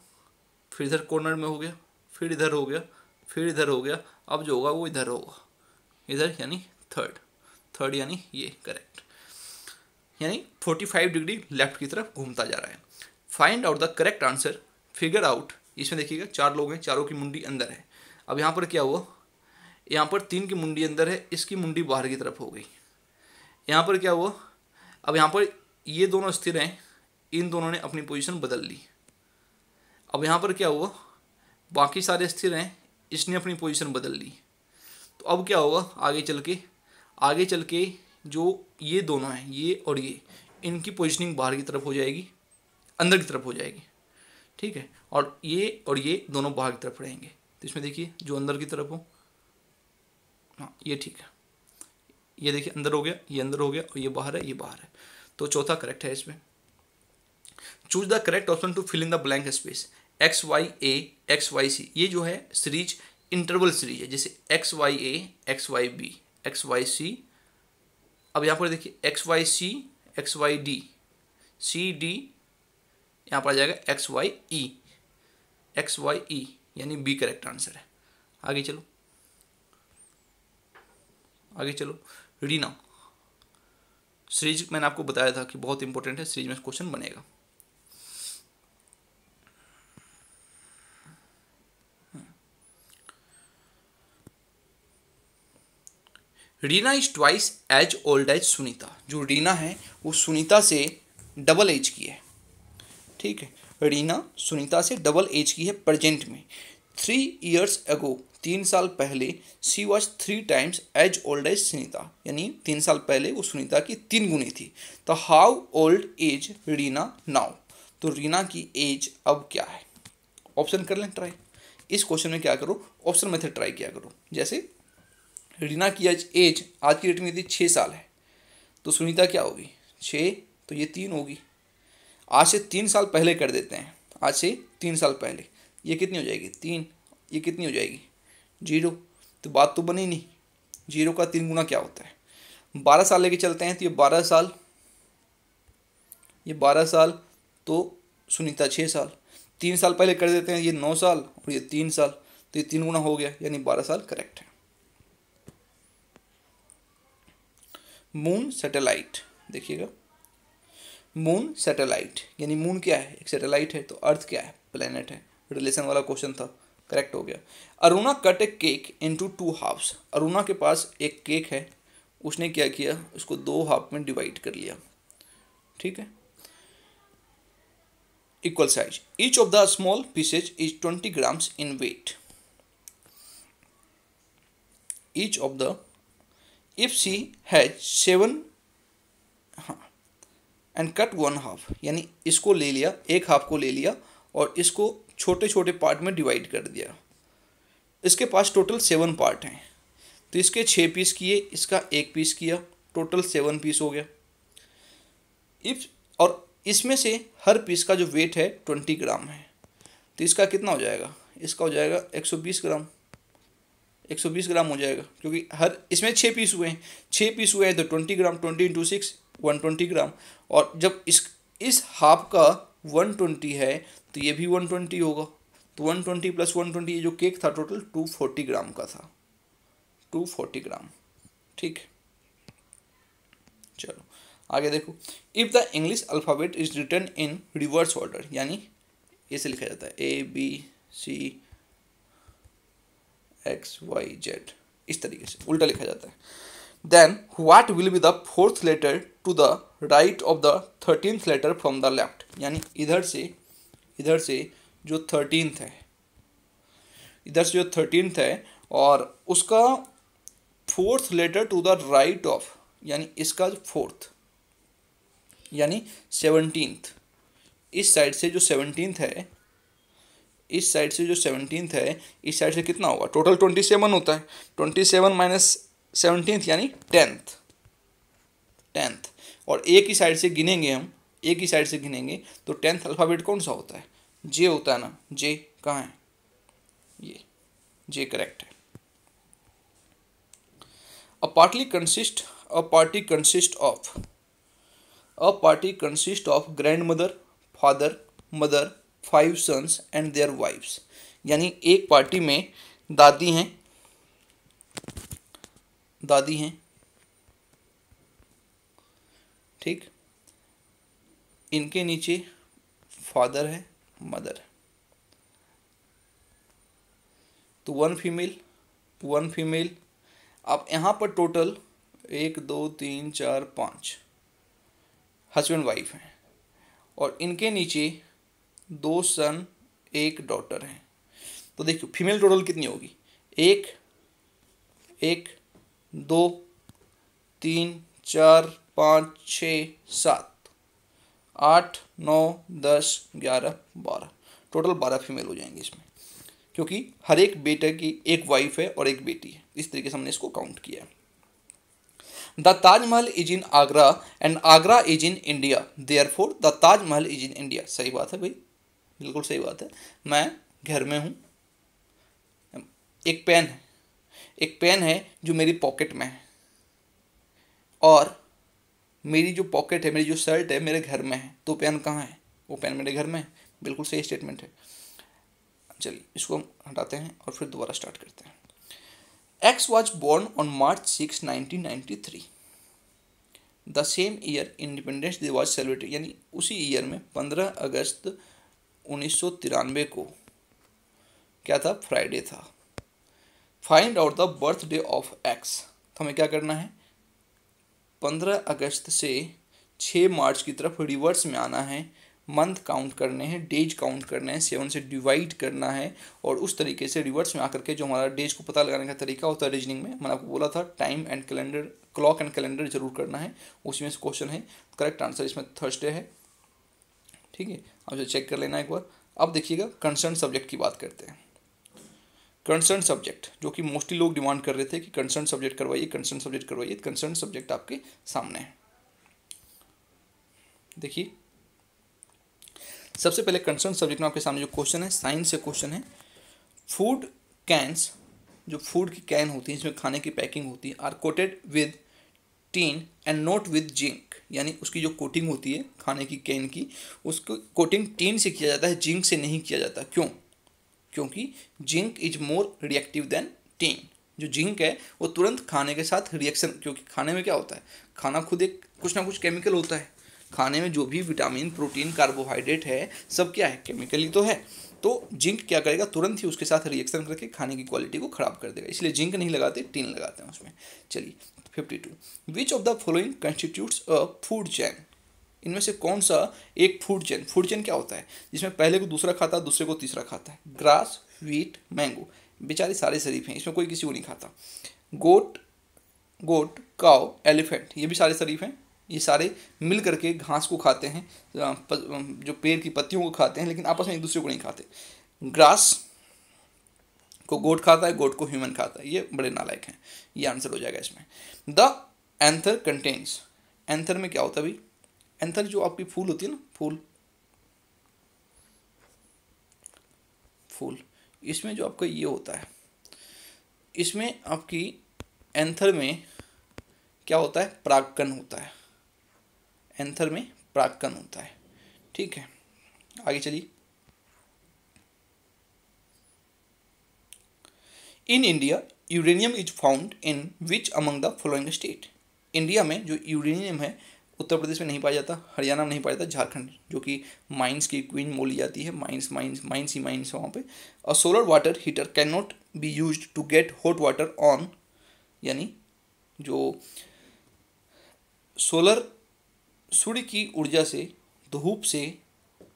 फिर इधर कॉर्नर में हो गया, फिर इधर हो गया, फिर इधर हो गया, अब जो होगा वो इधर होगा, इधर यानी थर्ड यानी ये करेक्ट, यानी 45 डिग्री लेफ्ट की तरफ घूमता जा रहा है। Find out the correct answer figure out, इसमें देखिएगा 4 लोग हैं, चारों की मुंडी अंदर है। अब यहाँ पर क्या हुआ, यहाँ पर 3 की मुंडी अंदर है, इसकी मुंडी बाहर की तरफ हो गई। यहाँ पर क्या हुआ, अब यहाँ पर ये दोनों स्थिर हैं, इन दोनों ने अपनी पोजीशन बदल ली। अब यहाँ पर क्या हुआ, बाकी सारे स्थिर हैं, इसने अपनी पोजीशन बदल ली। तो अब क्या होगा, आगे चल के जो ये दोनों हैं, ये और ये, इनकी पोजीशनिंग बाहर की तरफ हो जाएगी, अंदर की तरफ हो जाएगी, ठीक है, और ये दोनों बाहर की तरफ रहेंगे। तो इसमें देखिए जो अंदर की तरफ हो, हाँ ये ठीक है, ये देखिए अंदर हो गया, ये अंदर हो गया, और ये बाहर है, ये बाहर है। तो चौथा करेक्ट है इसमें। Choose the correct option to fill in the blank space. XYA XYC, ये जो है सीरीज इंटरवल सीरीज है, जैसे XYA XYB XYC। अब यहाँ पर देखिए XYC XYD CD, यहाँ पर आ जाएगा XYE यानी B करेक्ट आंसर है। आगे चलो रीना सीरीज, मैंने आपको बताया था कि बहुत इंपॉर्टेंट है, सीरीज में क्वेश्चन बनेगा। Reena is twice as old as Sunita. जो रीना है वो सुनीता से डबल एज की है, ठीक है, रीना सुनीता से डबल एज की है प्रेजेंट में। 3 years ago, 3 साल पहले, she was 3 times as old as Sunita, यानी 3 साल पहले वो सुनीता की 3 गुनी थी। तो how old age Reena now, तो रीना की एज अब क्या है? ऑप्शन कर लें ट्राई। इस क्वेश्चन में क्या करो, ऑप्शन मेथड ट्राई किया करो। जैसे रीना की एज आज की डेट में यदि 6 साल है, तो सुनीता क्या होगी? 6, तो ये 3 होगी। आज से 3 साल पहले कर देते हैं, आज से 3 साल पहले, ये कितनी हो जाएगी? 3, ये कितनी हो जाएगी? 0। तो बात तो बनी नहीं, 0 का 3 गुना क्या होता है? 12 साल लेके चलते हैं, तो ये 12 साल, ये 12 साल, तो सुनीता 6 साल। 3 साल पहले कर देते हैं, ये 9 साल और ये 3 साल, तो ये 3 गुना हो गया, यानी 12 साल करेक्ट है। मून सैटेलाइट, देखिएगा मून सैटेलाइट, यानी मून क्या है? एक सैटेलाइट है, तो अर्थ क्या है? प्लेनेट है। रिलेशन वाला क्वेश्चन था, करेक्ट हो गया। अरुणा कट ए केक इनटू 2 हाफ्स। अरुणा के पास एक केक है, उसने क्या किया, उसको 2 हाफ में डिवाइड कर लिया, ठीक है, equal size. Each of the small pieces is 20 grams in weight. Each of the, if she has 7 and cut 1 half, यानी इसको ले लिया, एक हाफ को ले लिया और इसको छोटे छोटे पार्ट में डिवाइड कर दिया। इसके पास टोटल 7 पार्ट हैं, तो इसके 6 पीस किए, इसका 1 पीस किया, टोटल 7 पीस हो गया। इफ, और इसमें से हर पीस का जो वेट है 20 ग्राम है, तो इसका कितना हो जाएगा? इसका हो जाएगा 120 ग्राम, 120 ग्राम हो जाएगा, क्योंकि हर इसमें 6 पीस हुए हैं, 6 पीस हुए हैं तो 20 ग्राम, 20 × 6 120 ग्राम। और जब इस हाफ का 120 है, तो ये भी 120 होगा, तो 120 + 120, ये जो केक था टोटल 240 ग्राम का था, 240 ग्राम, ठीक। चलो आगे देखो, if the English alphabet is written in reverse order, यानी ऐसे लिखा जाता है ABCXYZ, इस तरीके से उल्टा लिखा जाता है। Then what will be the fourth letter to the right of the 13th letter from the left, यानी इधर से जो 13th है, इधर से जो 13th है और उसका fourth letter to the right of, यानी इसका फोर्थ, यानी 17th, इस साइड से जो 17th है, इस साइड से जो 17th है, इस साइड से कितना होगा, टोटल 27 होता है, 27 माइनस 17th यानी 10th, और एक ही साइड से गिनेंगे हम, एक ही साइड से गिनेंगे तो 10th अल्फ़ाबेट कौन सा होता है, जे होता है ना, जे कहाँ है, ये जे करेक्ट है। A party consists of grandmother, father, mother, 5 sons and their wives, यानी एक पार्टी में दादी हैं, ठीक, इनके नीचे फादर है, मदर, तो वन फीमेल। अब यहाँ पर टोटल 1 2 3 4 5 हस्बैंड वाइफ हैं, और इनके नीचे 2 सन 1 डॉटर हैं। तो देखिए फीमेल टोटल कितनी होगी, 1 2 3 4 5 6 7 8 9 10 11 12, टोटल 12 फीमेल हो जाएंगे इसमें, क्योंकि हर एक बेटे की एक वाइफ है और एक बेटी है, इस तरीके से हमने इसको काउंट किया है। The Taj Mahal is in Agra and Agra is in India, therefore the Taj Mahal is in India. सही बात है भाई, बिल्कुल सही बात है। मैं घर में हूँ, एक पेन है जो मेरी पॉकेट में है, और मेरी जो पॉकेट है, मेरी जो शर्ट है मेरे घर में है, तो पेन कहाँ है, वो पेन मेरे घर में है। बिल्कुल सही स्टेटमेंट है। चलिए इसको हम हटाते हैं और फिर दोबारा स्टार्ट करते हैं। X was born on March 6, 1993. The same year independence day was celebrated, यानी उसी ईयर में 15 अगस्त 1993 को क्या था, फ्राइडे था। Find out the birth day of x, तो हमें क्या करना है, 15 अगस्त से 6 मार्च की तरफ रिवर्स में आना है, मंथ काउंट करने हैं, डेज काउंट करने हैं, 7 से डिवाइड करना है, और उस तरीके से रिवर्स में आकर के जो हमारा डेज को पता लगाने का तरीका होता है रीजनिंग में, मैंने आपको बोला था time and calendar, clock and calendar जरूर करना है, उसी में से क्वेश्चन है। करेक्ट आंसर इसमें थर्सडे है, ठीक है, आप इसे चेक कर लेना एक बार। अब देखिएगा कंसर्न सब्जेक्ट की बात करते हैं। कंसर्न सब्जेक्ट जो कि मोस्टली लोग डिमांड कर रहे थे कि कंसर्न सब्जेक्ट करवाइए, कंसर्न सब्जेक्ट करवाइए, कंसर्न सब्जेक्ट आपके सामने है। देखिए सबसे पहले कंसर्न सब्जेक्ट में आपके सामने जो क्वेश्चन है, साइंस से क्वेश्चन है। फूड कैंस, जो फूड की कैन होती है जिसमें खाने की पैकिंग होती है, are coated with tin and not with zinc, यानी उसकी जो कोटिंग होती है खाने की कैन की, उसको कोटिंग टीन से किया जाता है, जिंक से नहीं किया जाता। क्यों? क्योंकि zinc is more reactive than tin. जो जिंक है वो तुरंत खाने के साथ रिएक्शन, क्योंकि खाने में क्या होता है, खाना खुद एक कुछ ना कुछ केमिकल होता है, खाने में जो भी विटामिन, प्रोटीन, कार्बोहाइड्रेट है सब क्या है, केमिकली तो है। तो जिंक क्या करेगा, तुरंत ही उसके साथ रिएक्शन करके खाने की क्वालिटी को खराब कर देगा, इसलिए जिंक नहीं लगाते, टीन लगाते हैं उसमें। चलिए 52, विच of the following constitutes a food chain, इनमें से कौन सा एक फूड चेन, फूड चेन क्या होता है जिसमें पहले को दूसरा खाता है, दूसरे को तीसरा खाता है। ग्रास, व्हीट, मैंगो, बेचारे सारे शरीफ हैं, इसमें कोई किसी को नहीं खाता। गोट, काउ, एलिफेंट, ये भी सारे शरीफ हैं, ये सारे मिल करके घास को खाते हैं, जो पेड़ की पत्तियों को खाते हैं, लेकिन आपस में एक दूसरे को नहीं खाते। ग्रास को गोट खाता है, गोट को ह्यूमन खाता है, ये बड़े नालायक हैं, ये आंसर हो जाएगा इसमें। द एंथर कंटेन्स, एंथर में क्या होता है भाई, एंथर जो आपकी फूल होती है ना, फूल, इसमें जो आपका ये होता है, इसमें आपकी एंथर में क्या होता है, परागकण होता है, एंथर में परागकण होता है, ठीक है। आगे चलिए। In India uranium is found in which among the following state, India में जो यूरेनियम है उत्तर प्रदेश में नहीं पाया जाता, हरियाणा में नहीं पाया जाता, झारखंड जो कि माइंस की क्वीन बोली जाती है, माइंस है वहाँ पे। और solar water heater can not be used to get hot water on, यानी जो सोलर सूर्य की ऊर्जा से धूप से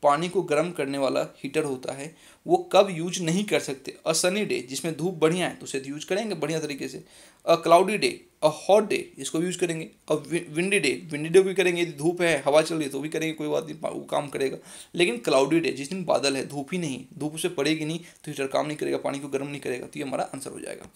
पानी को गर्म करने वाला हीटर होता है, वो कब यूज नहीं कर सकते? अ सनी डे, जिसमें धूप बढ़िया है तो उसे यूज करेंगे बढ़िया तरीके से। A cloudy day, a hot day, इसको भी यूज करेंगे। अ विंडी डे भी करेंगे, यदि धूप है हवा चल रही है तो भी करेंगे, कोई बात नहीं, वो काम करेगा। लेकिन क्लाउडी डे, जिस दिन बादल है, धूप ही नहीं, धूप उसे पड़ेगी नहीं तो हीटर काम नहीं करेगा, पानी को गर्म नहीं करेगा, तो ये हमारा आंसर हो जाएगा।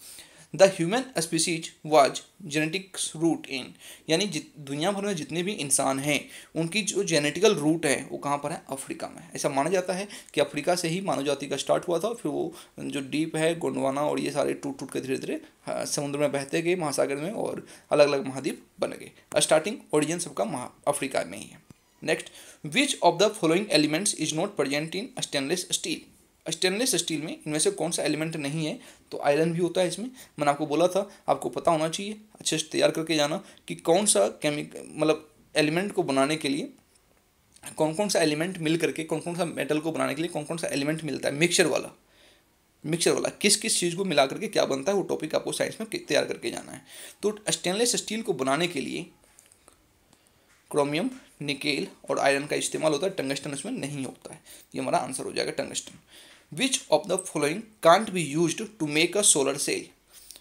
The human species was genetics root in, यानी दुनिया भर में जितने भी इंसान हैं उनकी जो जेनेटिकल रूट है वो कहाँ पर है? अफ्रीका में। ऐसा माना जाता है कि अफ्रीका से ही मानव जाति का स्टार्ट हुआ था, फिर वो जो डीप है गोंडवाना और ये सारे टूट टूट के धीरे धीरे समुद्र में बहते गए, महासागर में, और अलग अलग महाद्वीप बन गए। स्टार्टिंग ओरिजिन सबका अफ्रीका में ही है। Next, which of the following elements is not present in stainless steel? Stainless steel में इनमें से कौन सा एलिमेंट नहीं है? तो आयरन भी होता है इसमें। मैंने आपको बोला था, आपको पता होना चाहिए, अच्छे से तैयार करके जाना कि कौन सा मतलब एलिमेंट को बनाने के लिए कौन कौन सा एलिमेंट मिल करके, कौन कौन सा मेटल को बनाने के लिए कौन कौन सा एलिमेंट मिलता है। मिक्सचर वाला किस किस चीज़ को मिला करके क्या बनता है, वो टॉपिक आपको साइंस में तैयार करके जाना है। तो स्टेनलेस स्टील को बनाने के लिए क्रोमियम, निकेल और आयरन का इस्तेमाल होता है, टंगस्टन उसमें नहीं होता है। ये हमारा आंसर हो जाएगा tungsten. Which of the following can't be used to make a solar cell?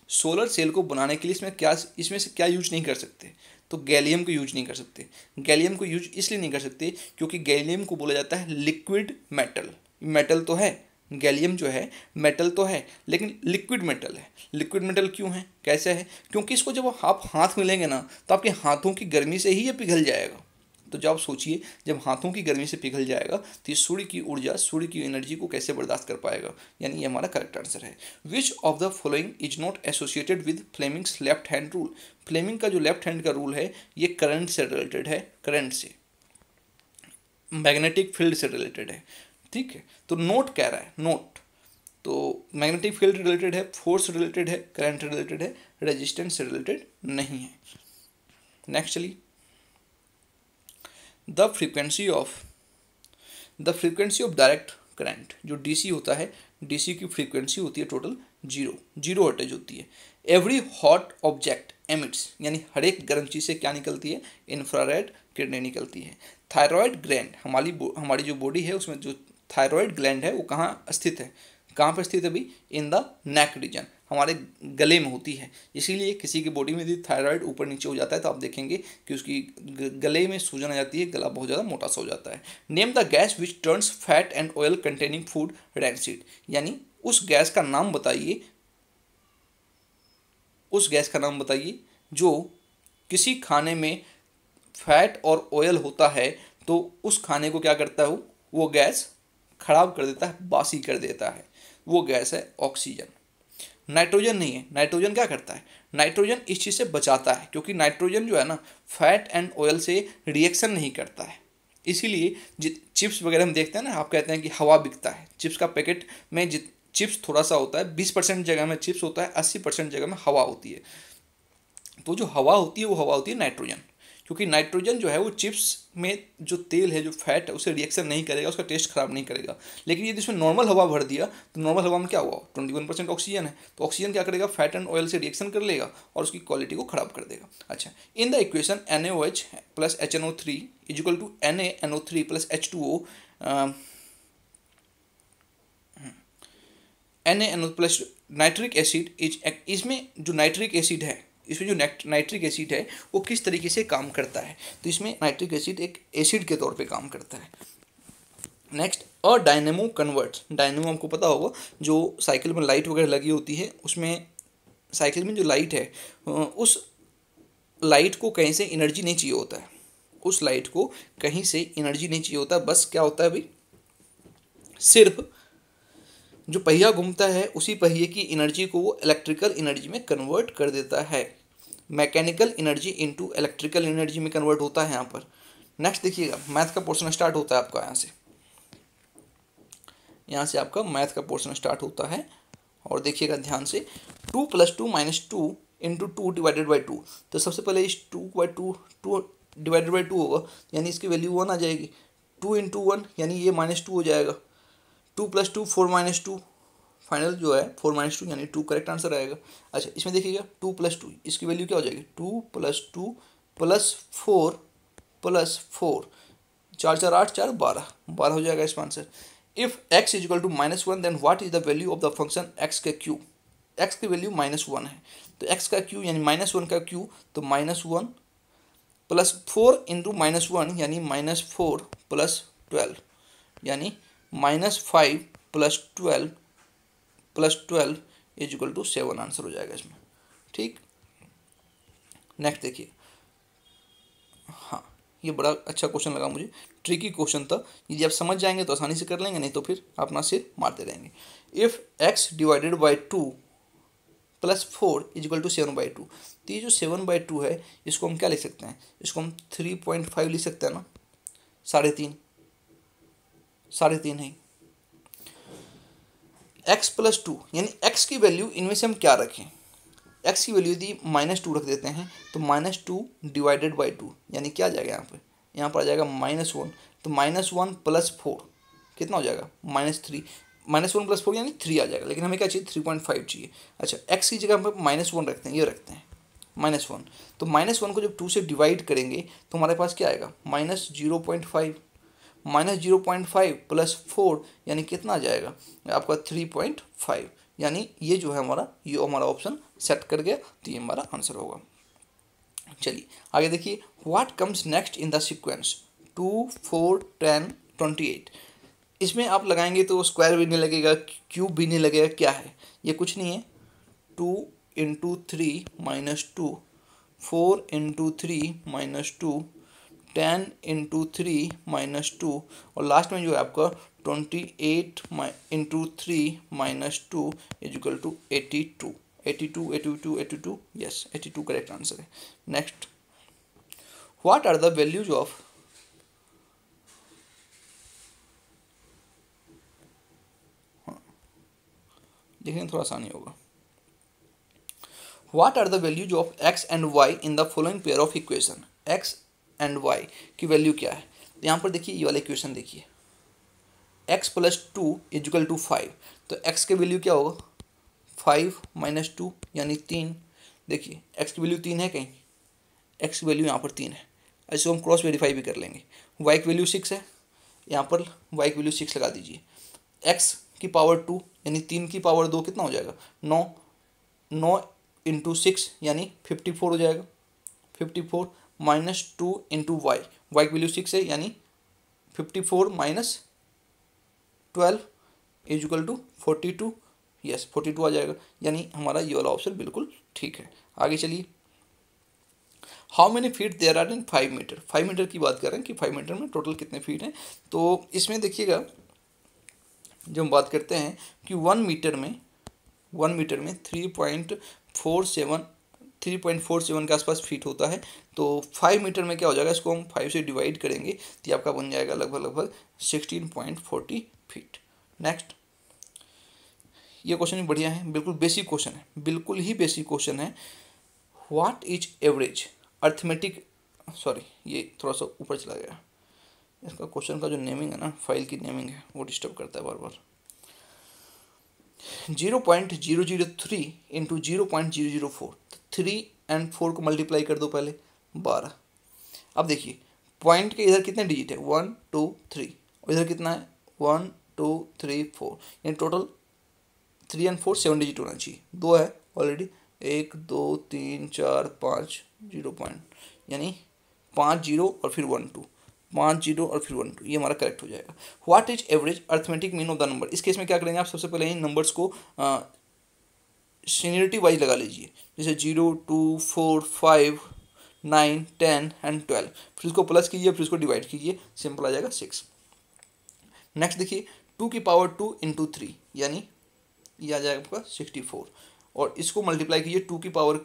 Solar cell को बनाने के लिए इसमें से क्या यूज नहीं कर सकते? तो गैलियम को यूज नहीं कर सकते। गैलियम को यूज इसलिए नहीं कर सकते क्योंकि गैलियम को बोला जाता है लिक्विड मेटल। मेटल तो है, गैलियम जो है मेटल तो है, लेकिन लिक्विड मेटल है। लिक्विड मेटल क्यों है, कैसे है? क्योंकि इसको जब आप हाथ में लेंगे ना तो आपके हाथों की गर्मी से ही ये पिघल जाएगा। तो जब आप सोचिए, जब हाथों की गर्मी से पिघल जाएगा तो ये सूर्य की ऊर्जा, सूर्य की एनर्जी को कैसे बर्दाश्त कर पाएगा? यानी ये हमारा करेक्ट आंसर है। Which of the following is not associated with Fleming's left hand rule? Fleming का जो लेफ्ट हैंड का रूल है ये करंट से रिलेटेड है, करंट से, मैग्नेटिक फील्ड से रिलेटेड है। ठीक है, तो नोट कह रहा है, नोट तो मैग्नेटिक फील्ड रिलेटेड है, फोर्स रिलेटेड है, करंट रिलेटेड है, रेजिस्टेंस से रिलेटेड नहीं है। नेक्स्ट चलिए, the frequency of direct current, जो डीसी होता है, डीसी की फ्रीक्वेंसी होती है टोटल जीरो हर्ट्ज होती है। एवरी हॉट ऑब्जेक्ट एमिट्स, यानी हर एक गर्म चीज़ से क्या निकलती है? इंफ्रारेड किरणें निकलती है। थायराइड ग्लैंड, हमारी जो बॉडी है उसमें जो थायराइड ग्लैंड है वो कहाँ स्थित है? कहाँ पर स्थित है भाई? इन द नेक रीजन, हमारे गले में होती है। इसीलिए किसी की बॉडी में यदि थायराइड ऊपर नीचे हो जाता है तो आप देखेंगे कि उसकी गले में सूजन आ जाती है, गला बहुत ज़्यादा मोटा सा हो जाता है। Name the gas which turns fat and oil containing food rancid, यानी उस गैस का नाम बताइए, जो किसी खाने में फैट और ऑयल होता है तो उस खाने को क्या करता है? वो गैस खराब कर देता है, बासी कर देता है। वो गैस है ऑक्सीजन। नाइट्रोजन नहीं है। नाइट्रोजन क्या करता है? नाइट्रोजन इस चीज़ से बचाता है, क्योंकि नाइट्रोजन जो है ना फैट एंड ऑयल से रिएक्शन नहीं करता है। इसीलिए चिप्स वगैरह हम देखते हैं ना, आप कहते हैं कि हवा बिकता है। चिप्स का पैकेट में चिप्स थोड़ा सा होता है, 20% जगह में चिप्स होता है, 80% जगह में हवा होती है। तो जो हवा होती है वो हवा होती है नाइट्रोजन, क्योंकि नाइट्रोजन जो है वो चिप्स में जो तेल है, जो फैट है, उसे रिएक्शन नहीं करेगा, उसका टेस्ट खराब नहीं करेगा। लेकिन यदि इसमें नॉर्मल हवा भर दिया तो नॉर्मल हवा में क्या हुआ? 21% ऑक्सीजन है, तो ऑक्सीजन क्या करेगा? फैट एंड ऑयल से रिएक्शन कर लेगा और उसकी क्वालिटी को खराब कर देगा। अच्छा, in the equation NaOH plus HNO3 is equal to NaNO3 plus H2O, NaNO plus nitric acid is, इसमें जो नाइट्रिक एसिड है, इसमें जो नाइट्रिक एसिड है वो किस तरीके से काम करता है? तो इसमें नाइट्रिक एसिड एक एसिड के तौर पे काम करता है। नेक्स्ट, अ डायनेमो कन्वर्ट्स, डायनेमो हमको पता होगा, जो साइकिल में लाइट वगैरह लगी होती है, उसमें साइकिल में जो लाइट है उस लाइट को कहीं से एनर्जी नहीं चाहिए होता है, उस लाइट को कहीं से एनर्जी नहीं चाहिए होता, बस क्या होता है भाई, सिर्फ जो पहिया घूमता है उसी पहिए की एनर्जी को वो इलेक्ट्रिकल एनर्जी में कन्वर्ट कर देता है। Mechanical energy into electrical energy में कन्वर्ट होता है यहाँ पर। नेक्स्ट देखिएगा, मैथ का पोर्शन स्टार्ट होता है आपका यहाँ से आपका मैथ का पोर्शन स्टार्ट होता है, और देखिएगा ध्यान से, 2 + 2 - 2 इंटू 2 डिवाइडेड बाई 2। तो सबसे पहले इस 2 डिवाइडेड बाई 2 होगा, यानी इसकी वैल्यू 1 आ जाएगी। 2 इंटू 1 यानी ये -2 हो जाएगा। 2 + 2 4 - 2, फाइनल जो है 4 - 2 यानी 2 करेक्ट आंसर आएगा। अच्छा, इसमें देखिएगा 2 + 2 इसकी वैल्यू क्या हो जाएगी, 2 + 2 + 4 + 4, 4 4 8 4 12 हो जाएगा इसका answer. If x is equal to -1 then what is the value of the function x के क्यू। x की वैल्यू -1 है, तो x का क्यू यानी -1 का क्यू, तो -1 + 4 इंटू -1 यानी -4 + 12 यानी -5 + 12 इज इक्वल टू 7 आंसर हो जाएगा इसमें। ठीक, नेक्स्ट देखिए। हाँ, ये बड़ा अच्छा क्वेश्चन लगा मुझे, ट्रिकी क्वेश्चन था। यदि आप समझ जाएंगे तो आसानी से कर लेंगे, नहीं तो फिर अपना सिर मारते रहेंगे। If x divided by 2 + 4 is equal to 7/2, तो ये जो 7/2 है इसको हम क्या लिख सकते हैं, इसको हम 3.5 लिख सकते हैं ना, 3.5 है। x + 2 यानी x की वैल्यू इनमें से हम क्या रखें, x की वैल्यू यदि -2 रख देते हैं तो -2 डिवाइडेड बाई 2 यानी क्या आ जाएगा यहाँ पर आ जाएगा -1, तो -1 + 4 कितना हो जाएगा, -3, -1 + 4 यानी 3 आ जाएगा, लेकिन हमें क्या चाहिए 3.5 चाहिए। अच्छा, x की जगह हम -1 रखते हैं, ये रखते हैं -1, तो -1 को जब 2 से डिवाइड करेंगे तो हमारे पास क्या आएगा, -0.5, -0.5 + 4 यानी कितना आ जाएगा आपका 3.5, यानी ये जो है हमारा ऑप्शन सेट कर गया, तो ये हमारा आंसर होगा। चलिए आगे देखिए, what comes next in the sequence 2 4 10 28। इसमें आप लगाएंगे तो स्क्वायर भी नहीं लगेगा, क्यूब भी नहीं लगेगा, क्या है ये, कुछ नहीं है। 2 × 3 - 2, 4 × 3 - 2, 10 × 3 - 2, और लास्ट में जो है आपका 28 × 3 - 2 is equal to 82। 82 yes, 82 correct answer है। Next, what are the values of देखने थोड़ा आसानी होगा। What are the values of x and y in the following pair of equation. x and y की वैल्यू क्या है, तो यहाँ पर देखिए ये वाला इक्वेशन देखिए, x + 2 इज इक्वल टू 5, तो x की वैल्यू क्या होगा, 5 - 2 यानी 3। देखिए x की वैल्यू 3 है कहीं, x की वैल्यू यहाँ पर 3 है, ऐसे हम क्रॉस वेरीफाई भी कर लेंगे। y की वैल्यू 6 है, यहाँ पर y की वैल्यू 6 लगा दीजिए। x की पावर 2 यानी 3 की पावर 2 कितना हो जाएगा, 9 × 6 यानी 54 हो जाएगा। 54 - 2 × y की वैल्यू 6 है यानी 54 - 12 इज इक्वल टू 42, यस 42 आ जाएगा, यानी हमारा ये वाला ऑप्शन बिल्कुल ठीक है। आगे चलिए, how many feet there are in 5 metre. 5 metre की बात कर रहे हैं कि 5 मीटर में टोटल कितने फीट हैं, तो इसमें देखिएगा जब हम बात करते हैं कि 1 मीटर में 3.47 के आसपास फीट होता है, तो 5 मीटर में क्या हो जाएगा, इसको हम 5 से डिवाइड करेंगे तो ये आपका बन जाएगा लगभग 16.40 फीट। नेक्स्ट, ये क्वेश्चन भी बढ़िया है, बिल्कुल बेसिक क्वेश्चन है, बिल्कुल ही बेसिक क्वेश्चन है। What is average arithmetic, sorry ये थोड़ा सा ऊपर चला गया, इसका क्वेश्चन का जो नेमिंग है ना, फाइल की नेमिंग है वो डिस्टर्ब करता है बार बार। 0.003 × 0.004, 3 और 4 को मल्टीप्लाई कर दो पहले 12। अब देखिए पॉइंट के इधर कितने डिजिट है, 1 2 3, और इधर कितना है 1 2 3 4, यानी टोटल 3 और 4 7 डिजिट होना चाहिए, 2 है ऑलरेडी, 1 2 3 4 5 0 पॉइंट, यानी 5 0 और फिर 1 2, 5 0 और फिर 1 2, ये हमारा करेक्ट हो जाएगा। What is average arithmetic mean of the number. इस केस में क्या करेंगे आप, सबसे पहले इन नंबर्स को सीनियरिटी वाइज लगा लीजिए, जैसे 0 2 4 5 9 10 एंड 12, फिर इसको प्लस कीजिए, फिर इसको डिवाइड कीजिए, सिंपल आ जाएगा 6। नेक्स्ट देखिए 2 की पावर 2 × 3 यानी ये आ जाएगा आपका 64, और इसको मल्टीप्लाई कीजिए 2 की पावर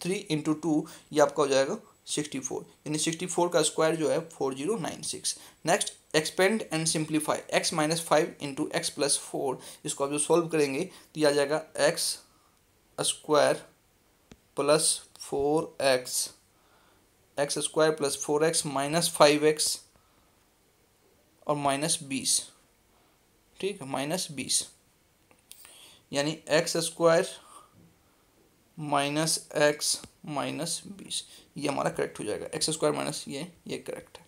3 × 2, ये आपका हो जाएगा 64, यानी 64 का स्क्वायर जो है 4096। Next, expand and simplify x - 5 × x + 4, इसको आप जो सॉल्व करेंगे तो ये आ जाएगा x² plus 4x x square plus 4x minus 5x और माइनस 20, ठीक है, माइनस 20, यानी x square minus x minus 20, ये हमारा करेक्ट हो जाएगा। एक्स स्क्वायर माइनस ये करेक्ट है।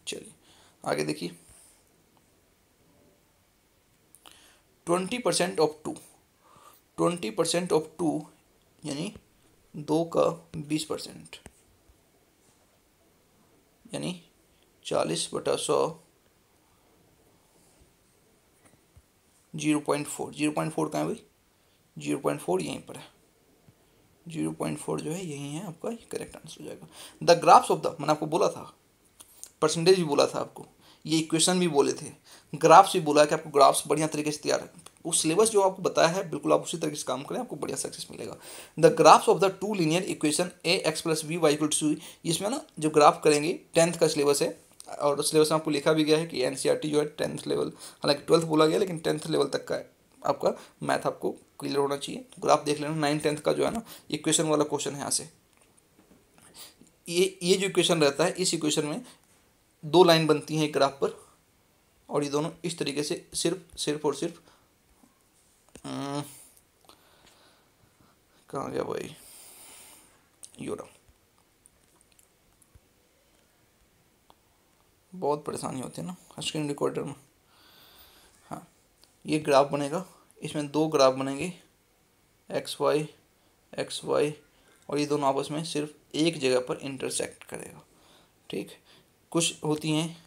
चलिए आगे देखिए, 20% ऑफ 2, 20% ऑफ 2 यानी 2 का 20%, यानी 40/100, 0.4, 0.4 कहाँ है भाई, 0.4 यहीं पर है, 0.4 जो है यही है आपका करेक्ट आंसर हो जाएगा। द ग्राफ्स ऑफ द, मैंने आपको बोला था, परसेंटेज भी बोला था आपको, ये इक्वेशन भी बोले थे, ग्राफ्स भी बोला है कि आपको ग्राफ्स बढ़िया तरीके से तैयार, वो सिलेबस जो आपको बताया है बिल्कुल आप उसी तरीके से काम करें, आपको बढ़िया सक्सेस मिलेगा। The graphs of the two linear equation A X plus B Y equal to C, इसमें ना जो ग्राफ करेंगे 10th का सिलेबस है, और सिलेबस में आपको लिखा भी गया है कि एनसीईआरटी जो है 10th लेवल, हालांकि 12th बोला गया लेकिन 10th लेवल तक का है, आपका मैथ आपको क्लियर होना चाहिए। तो ग्राफ देख लेना, 9th-10th का जो है ना इक्वेशन वाला क्वेश्चन है यहाँ से। ये जो इक्वेशन रहता है, इस इक्वेशन में 2 लाइन बनती हैं एक ग्राफ पर, और ये दोनों इस तरीके से सिर्फ और सिर्फ कहाँ गया भाई, यूरा, बहुत परेशानी होती है ना स्क्रीन रिकॉर्डर में। हाँ, ये ग्राफ बनेगा, इसमें 2 ग्राफ बनेंगे, एक्स वाई, और ये दोनों आपस में सिर्फ एक जगह पर इंटरसेक्ट करेगा, ठीक। कुछ होती हैं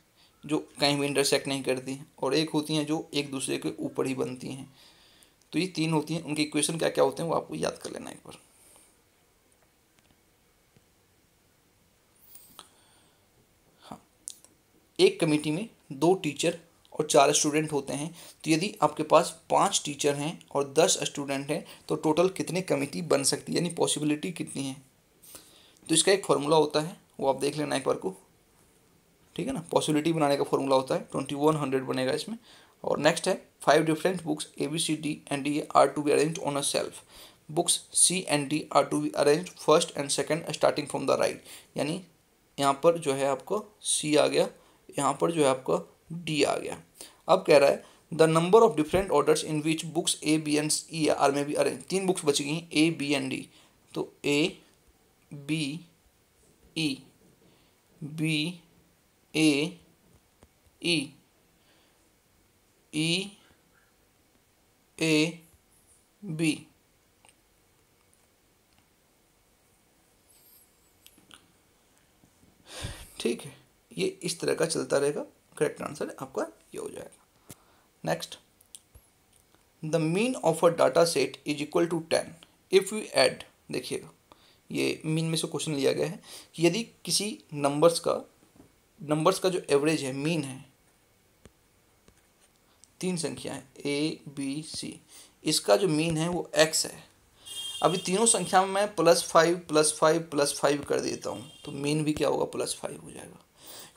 जो कहीं भी इंटरसेक्ट नहीं करती, और एक होती हैं जो एक दूसरे के ऊपर ही बनती हैं। तो ये 3 होती हैं, उनके इक्वेशन क्या क्या होते हैं वो आपको याद कर लेना एक बार। हाँ, एक कमेटी में 2 टीचर और 4 स्टूडेंट होते हैं, तो यदि आपके पास 5 टीचर हैं और 10 स्टूडेंट हैं तो टोटल कितने कमेटी बन सकती है, यानी पॉसिबिलिटी कितनी है। तो इसका एक फॉर्मूला होता है, वो आप देख लेना एक बार को, ठीक है ना। पॉसिबिलिटी बनाने का फॉर्मूला होता है 2100 बनेगा इसमें। और नेक्स्ट है 5 different books ABCD and D are to be arrange on a shelf, books C and D are to be arrange first and second starting from the right, यानी यहाँ पर जो है आपका C आ गया, यहाँ पर जो है आपका D आ गया। अब कह रहा है the number of different orders in which books A B and E are में बी अरेंज, 3 बुक्स बच गई A B and D, तो A B E B A E E A B, ठीक है, ये इस तरह का चलता रहेगा। करेक्ट आंसर आपका ये हो जाएगा। Next, the mean of a data set is equal to 10 if you add, देखिएगा ये मीन में से क्वेश्चन लिया गया है कि यदि किसी नंबर्स का जो एवरेज है, मीन है, 3 संख्या है ABC, इसका जो मीन है वो x है। अभी तीनों संख्या में मैं +5 +5 +5 कर देता हूँ तो मीन भी क्या होगा, +5 हो जाएगा।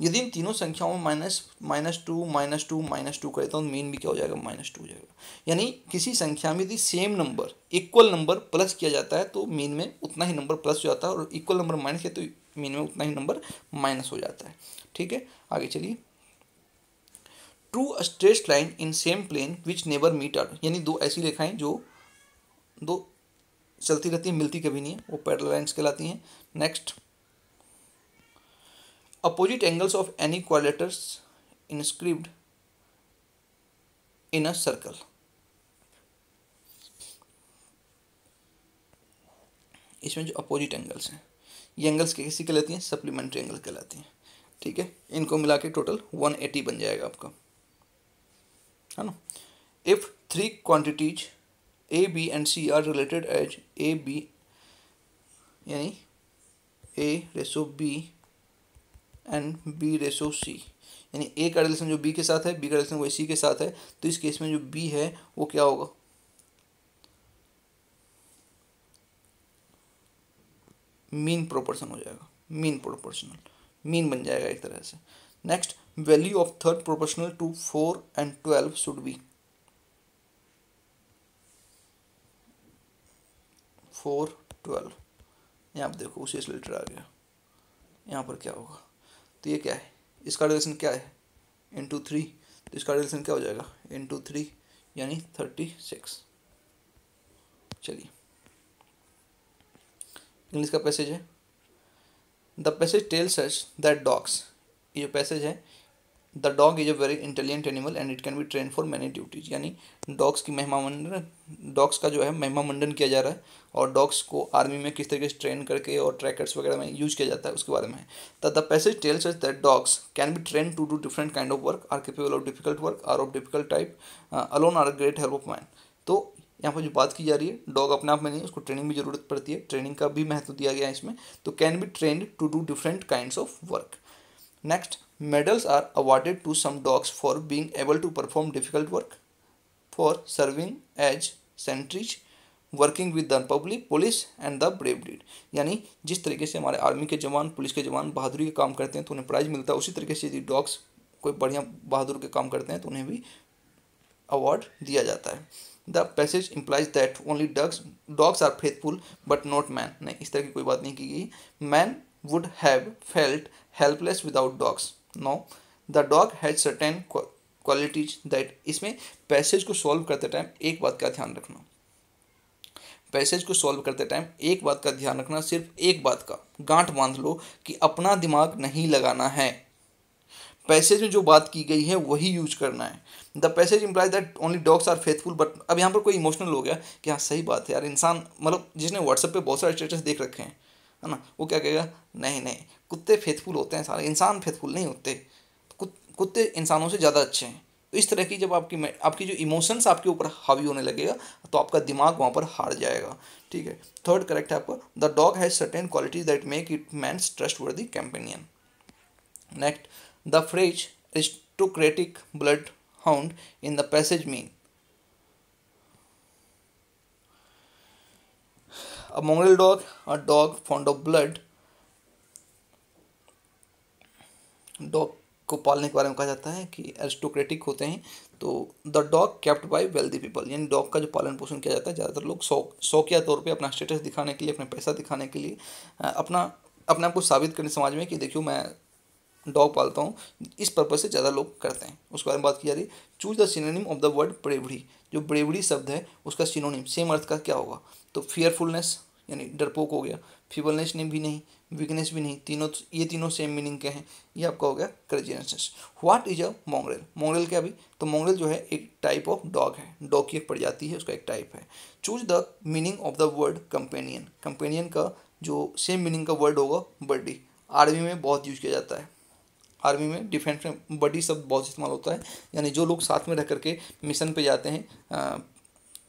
यदि इन तीनों संख्याओं में -2 -2 कर देता हूँ, मीन भी क्या हो जाएगा, -2 हो जाएगा। यानी किसी संख्या में यदि same number, equal number plus किया जाता है तो मीन में उतना ही नंबर प्लस हो जाता है, और इक्वल नंबर माइनस किया तो मीन में उतना ही नंबर माइनस हो जाता है, ठीक है। आगे चलिए, true a straight line in same plane which never meet are, यानी 2 ऐसी रेखाएं जो 2 चलती रहती हैं, मिलती कभी नहीं है, वो पैरेलल लाइंस कहलाती हैं। Next, opposite angles of any quadrilaterals inscribed in a circle, इसमें जो अपोजिट एंगल्स हैं, ये एंगल्स कैसी कहलाती हैं, सप्लीमेंट्री एंगल कहलाती हैं, ठीक है। इनको मिला के टोटल 180 बन जाएगा आपका, है ना। If 3 quantities A B and C are related as AB, यानी A/B एंड B/C, यानी A का रिलेशन जो B के साथ है, B का रिलेशन वही C के साथ है, तो इस केस में जो B है वो क्या होगा, मीन प्रोपोर्शन हो जाएगा, मीन प्रोपोर्शनल, मीन बन जाएगा एक तरह से। Next, value of third proportional to 4 and 12 should be, 4 12, यहाँ पर देखो उसी से लेटर आ गया, यहाँ पर क्या होगा, तो ये क्या है, इसका रिलेशन क्या है, इंटू 3, तो इसका रिलेशन क्या हो जाएगा, इंटू 3 यानी 36। चलिए इंग्लिश का पैसेज है, the passage tells us that dogs, ये जो पैसेज है, the dog is a very intelligent animal and it can be train for many duties, यानी डॉग्स की महिमा मंडन, डॉग्स का जो है महिमा मंडन किया जा रहा है, और डॉग्स को आर्मी में किस तरीके से ट्रेन करके और ट्रैकर्स वगैरह में यूज किया जाता है उसके बारे में है। The passage tells us that dogs can be train to do different kind of work, or capable of difficult work, or of difficult type, alone or great help of mind. तो यहाँ पर जो बात की जा रही है, डॉग अपने आप में नहीं है, उसको ट्रेनिंग भी जरूरत पड़ती है, ट्रेनिंग का भी महत्व दिया गया है इसमें, तो can be trained to do different kinds of work. Next, medals are awarded to some dogs for being able to perform difficult work, for serving as sentries, working with the public, police and the brave deed, यानी जिस तरीके से हमारे army के जवान, police के जवान बहादुरी के काम करते हैं तो उन्हें प्राइज मिलता है, उसी तरीके से यदि डॉग्स कोई बढ़िया बहादुर के काम करते हैं तो उन्हें भी अवार्ड दिया जाता है। The passage implies that only dogs are faithful but not man, नहीं इस तरह की कोई बात नहीं की गई, man would have felt helpless without dogs, no the dog has certain qualities that, इसमें पैसेज को सॉल्व करते टाइम एक बात का ध्यान रखना, पैसेज को सॉल्व करते टाइम एक बात का ध्यान रखना, सिर्फ एक बात का गांठ बांध लो कि अपना दिमाग नहीं लगाना है, पैसेज में जो बात की गई है वही यूज करना है। The passage implies that only dogs are faithful but, अब यहाँ पर कोई इमोशनल हो गया कि हाँ सही बात है यार, इंसान मतलब जिसने व्हाट्सएप पे बहुत सारे स्टेटस देख रखे हैं है ना, वो क्या कहेगा, नहीं नहीं कुत्ते फेथफुल होते हैं सारे, इंसान फेथफुल नहीं होते, कुत्ते इंसानों से ज़्यादा अच्छे हैं। तो इस तरह की जब आपकी जो इमोशंस आपके ऊपर हावी होने लगेगा तो आपका दिमाग वहाँ पर हार जाएगा, ठीक है। थर्ड करेक्ट है आपका, the dog has certain qualities that make it man's trustworthy companion. Next, the phrase aristocratic bloodhound in the passage mean a mongrel dog, a dog fond of blood, dog को पालने के बारे में कहा जाता है कि एरिस्टोक्रेटिक होते हैं, तो the dog kept bye wealthy people, यानी डॉग का जो पालन पोषण किया जाता है ज़्यादातर लोग शौकिया तौर पे अपना स्टेटस दिखाने के लिए, अपना पैसा दिखाने के लिए, अपने आप को साबित करने समाज में कि देखियो मैं डॉग पालता हूँ, इस पर्पज से ज़्यादा लोग करते हैं, उसके बारे में बात की जा रही है। Choose the synonym of the word bravery, जो ब्रेवरी शब्द है उसका सिनोनिम सेम अर्थ का क्या होगा, तो फियरफुलनेस यानी डरपोक हो गया, फीबलनेस भी नहीं, वीकनेस भी नहीं, ये तीनों सेम मीनिंग के हैं, ये आपका हो गया craziness. What is a mongrel, mongrel क्या भी, तो मोंगरेल जो है एक टाइप ऑफ डॉग है, डॉग की एक प्रजाति है, उसका एक टाइप है। Choose the meaning of the word companion, companion का जो सेम मीनिंग का वर्ड होगा बर्डी, आर्मी में बहुत यूज किया जाता है, आर्मी में डिफेंस में बडी शब्द बहुत इस्तेमाल होता है, यानी जो लोग साथ में रह करके मिशन पे जाते हैं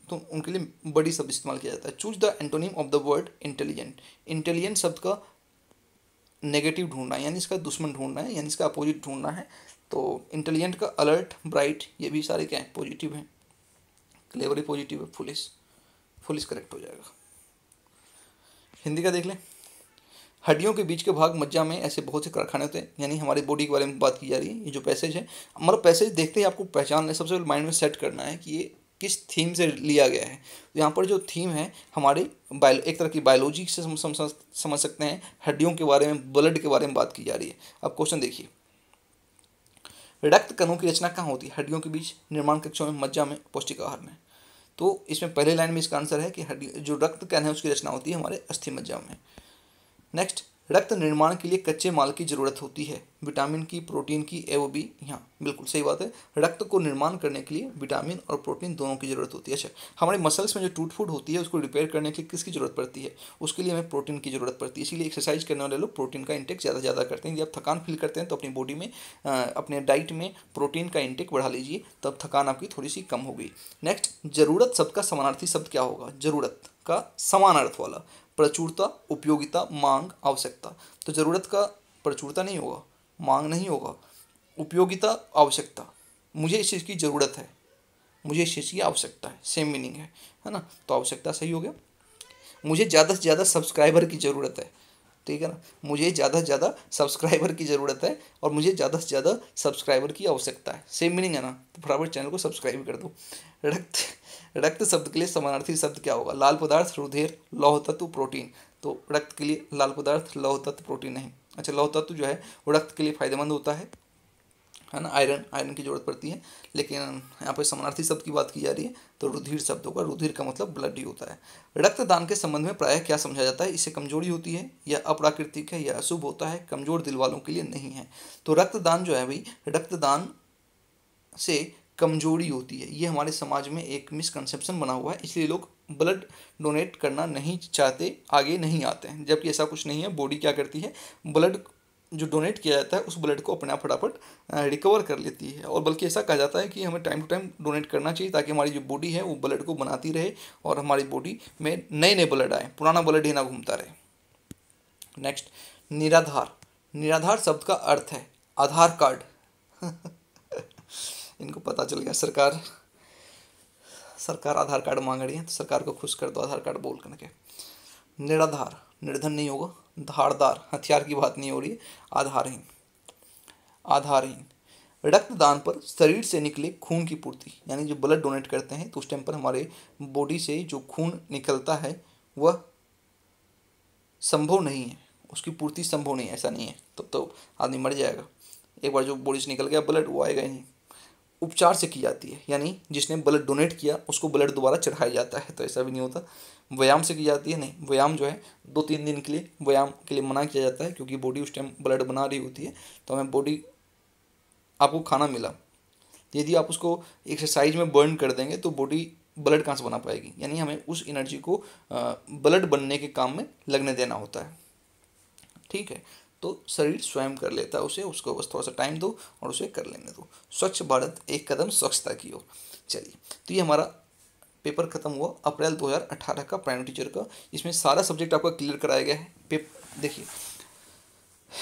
तो उनके लिए बड़ी शब्द इस्तेमाल किया जाता है। Choose the antonym of the word intelligent, intelligent शब्द का नेगेटिव ढूंढना है, यानी इसका दुश्मन ढूंढना है, यानी इसका अपोजिट ढूंढना है, तो इंटेलिजेंट का अलर्ट, ब्राइट, ये भी सारे क्या हैं, पॉजिटिव हैं। क्लेवर पॉजिटिव है, फुलिश करेक्ट हो जाएगा। हिंदी का देख लें, हड्डियों के बीच के भाग मज्जा में ऐसे बहुत से कारखाने होते हैं, यानी हमारी बॉडी के बारे में बात की जा रही है। ये जो पैसेज है, मतलब पैसेज देखते ही आपको पहचान सबसे पहले माइंड में सेट करना है कि ये किस थीम से लिया गया है। तो यहाँ पर जो थीम है हमारे एक तरह की बायोलॉजी से समझ सकते हैं, हड्डियों के बारे में, ब्लड के बारे में बात की जा रही है। अब क्वेश्चन देखिए, रक्त कणों की रचना कहाँ होती है, हड्डियों के बीच, निर्माण कक्षों में, मज्जा में, पौष्टिक आहार में। तो इसमें पहले लाइन में इसका आंसर है कि हड्डी जो रक्त कण है उसकी रचना होती है हमारे अस्थि मज्जा में। नेक्स्ट, रक्त निर्माण के लिए कच्चे माल की जरूरत होती है, विटामिन की, प्रोटीन की, ए वो बी, यहाँ बिल्कुल सही बात है। रक्त को निर्माण करने के लिए विटामिन और प्रोटीन दोनों की जरूरत होती है। अच्छा, हमारे मसल्स में जो टूट फूट होती है उसको रिपेयर करने के लिए किसकी जरूरत पड़ती है, उसके लिए हमें प्रोटीन की जरूरत पड़ती है। इसीलिए एक्सरसाइज करने वाले लोग प्रोटीन का इंटेक ज़्यादा करते हैं। यदि आप थकान फील करते हैं तो अपनी बॉडी में, अपने डाइट में प्रोटीन का इंटेक बढ़ा लीजिए, तब थकान आपकी थोड़ी सी कम होगी। नेक्स्ट, जरूरत शब्द का समानार्थी शब्द क्या होगा, जरूरत का समान अर्थ वाला, प्रचुरता, उपयोगिता, मांग, आवश्यकता। तो जरूरत का प्रचुरता नहीं होगा, मांग नहीं होगा, उपयोगिता, आवश्यकता, मुझे इस चीज़ की ज़रूरत है, मुझे इस चीज़ की आवश्यकता है, सेम मीनिंग है ना, तो आवश्यकता सही हो गया। मुझे ज़्यादा से ज़्यादा सब्सक्राइबर की ज़रूरत है, ठीक है ना, मुझे ज़्यादा से ज़्यादा सब्सक्राइबर की ज़रूरत है और मुझे ज़्यादा से ज़्यादा सब्सक्राइबर की आवश्यकता है, सेम मीनिंग है ना, तो फटाफट चैनल को सब्सक्राइब कर दो। रक्त रक्त शब्द के लिए समानार्थी शब्द क्या होगा? लाल पदार्थ, रुधिर, लौह तत्व, प्रोटीन। तो रक्त के लिए लाल पदार्थ, लौह तत्व, प्रोटीन नहीं। अच्छा, लौह तत्व जो है वो रक्त के लिए फायदेमंद होता है ना, आयरन की जरूरत पड़ती है। लेकिन यहाँ पे समानार्थी शब्द की बात की जा रही है तो रुधिर शब्द होगा। रुधिर का मतलब ब्लड ही होता है। रक्तदान के संबंध में प्रायः क्या समझा जाता है? इससे कमजोरी होती है, या अप्राकृतिक है, या अशुभ होता है, कमजोर दिल वालों के लिए नहीं है। तो रक्तदान जो है भाई, रक्तदान से कमजोरी होती है, ये हमारे समाज में एक मिसकंसेप्शन बना हुआ है, इसलिए लोग ब्लड डोनेट करना नहीं चाहते, आगे नहीं आते हैं। जबकि ऐसा कुछ नहीं है। बॉडी क्या करती है, ब्लड जो डोनेट किया जाता है उस ब्लड को अपने आप फटाफट रिकवर कर लेती है। और बल्कि ऐसा कहा जाता है कि हमें टाइम टू टाइम डोनेट करना चाहिए, ताकि हमारी जो बॉडी है वो ब्लड को बनाती रहे और हमारी बॉडी में नए नए ब्लड आए, पुराना ब्लड ही ना घूमता रहे। नेक्स्ट, निराधार। निराधार शब्द का अर्थ है आधार कार्ड। इनको पता चल गया, सरकार आधार कार्ड मांग रही है, तो सरकार को खुश कर दो आधार कार्ड बोल करके। निराधार, निर्धन नहीं होगा। धारदार, हथियार की बात नहीं हो रही है। आधारहीन, आधारहीन। रक्तदान पर शरीर से निकले खून की पूर्ति, यानी जो ब्लड डोनेट करते हैं तो उस टाइम पर हमारे बॉडी से जो खून निकलता है वह संभव नहीं है, उसकी पूर्ति संभव नहीं है, ऐसा नहीं है। तो आदमी मर जाएगा। एक बार जो बॉडी से निकल गया ब्लड, वो आएगा ही नहीं। उपचार से की जाती है, यानी जिसने ब्लड डोनेट किया उसको ब्लड दोबारा चढ़ाया जाता है, तो ऐसा भी नहीं होता। व्यायाम से की जाती है, नहीं, व्यायाम जो है 2-3 दिन के लिए व्यायाम के लिए मना किया जाता है, क्योंकि बॉडी उस टाइम ब्लड बना रही होती है। तो हमें बॉडी, आपको खाना मिला, यदि आप उसको एक्सरसाइज में बर्न कर देंगे तो बॉडी ब्लड कहाँ से बना पाएगी, यानी हमें उस एनर्जी को ब्लड बनने के काम में लगने देना होता है। ठीक है, तो शरीर स्वयं कर लेता है उसे, उसको बस थोड़ा सा टाइम दो और उसे कर लेने दो। स्वच्छ भारत, एक कदम स्वच्छता की ओर। चलिए, तो ये हमारा पेपर खत्म हुआ अप्रैल 2018 का प्राइमरी टीचर का। इसमें सारा सब्जेक्ट आपका क्लियर कराया गया है। देखिए,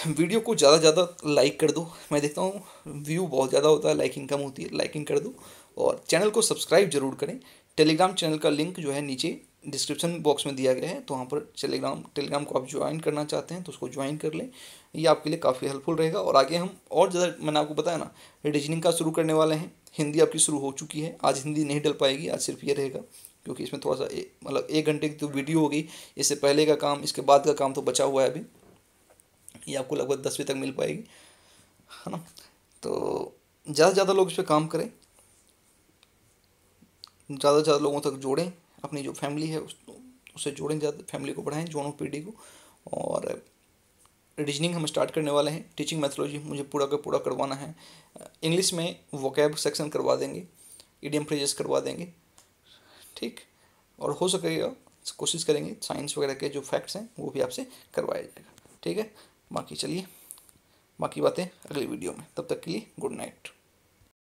वीडियो को ज़्यादा ज़्यादा लाइक कर दो। मैं देखता हूँ व्यू बहुत ज़्यादा होता है, लाइकिंग कम होती है। लाइकिंग कर दो और चैनल को सब्सक्राइब जरूर करें। टेलीग्राम चैनल का लिंक जो है नीचे डिस्क्रिप्शन बॉक्स में दिया गया है, तो वहाँ पर टेलीग्राम को आप ज्वाइन करना चाहते हैं तो उसको ज्वाइन कर लें। ये आपके लिए काफ़ी हेल्पफुल रहेगा। और आगे हम और ज़्यादा, मैंने आपको बताया ना, रीजनिंग का शुरू करने वाले हैं। हिंदी आपकी शुरू हो चुकी है, आज हिंदी नहीं डल पाएगी, आज सिर्फ ये रहेगा, क्योंकि इसमें थोड़ा सा मतलब 1 घंटे की तो वीडियो हो गई। इससे पहले का काम, इसके बाद का काम तो बचा हुआ है अभी। ये आपको लगभग 10 बजे तक मिल पाएगी, है ना। तो ज़्यादा से ज़्यादा लोग इस पर काम करें, ज़्यादा से ज़्यादा लोगों तक जोड़ें, अपनी जो फैमिली है उसे जोड़ें, ज़्यादा फैमिली को बढ़ाएं, जोड़ों पीढ़ी को। और रीजनिंग हम स्टार्ट करने वाले हैं। टीचिंग मैथोलॉजी मुझे पूरा का पूरा करवाना है। इंग्लिश में वोकैब सेक्शन करवा देंगे, इडियम फ्रेजेस करवा देंगे, ठीक। और हो सकेगा कोशिश करेंगे साइंस वगैरह के जो फैक्ट्स हैं वो भी आपसे करवाया जाएगा, ठीक है। बाकी चलिए, बाकी बातें अगली वीडियो में। तब तक के लिए गुड नाइट।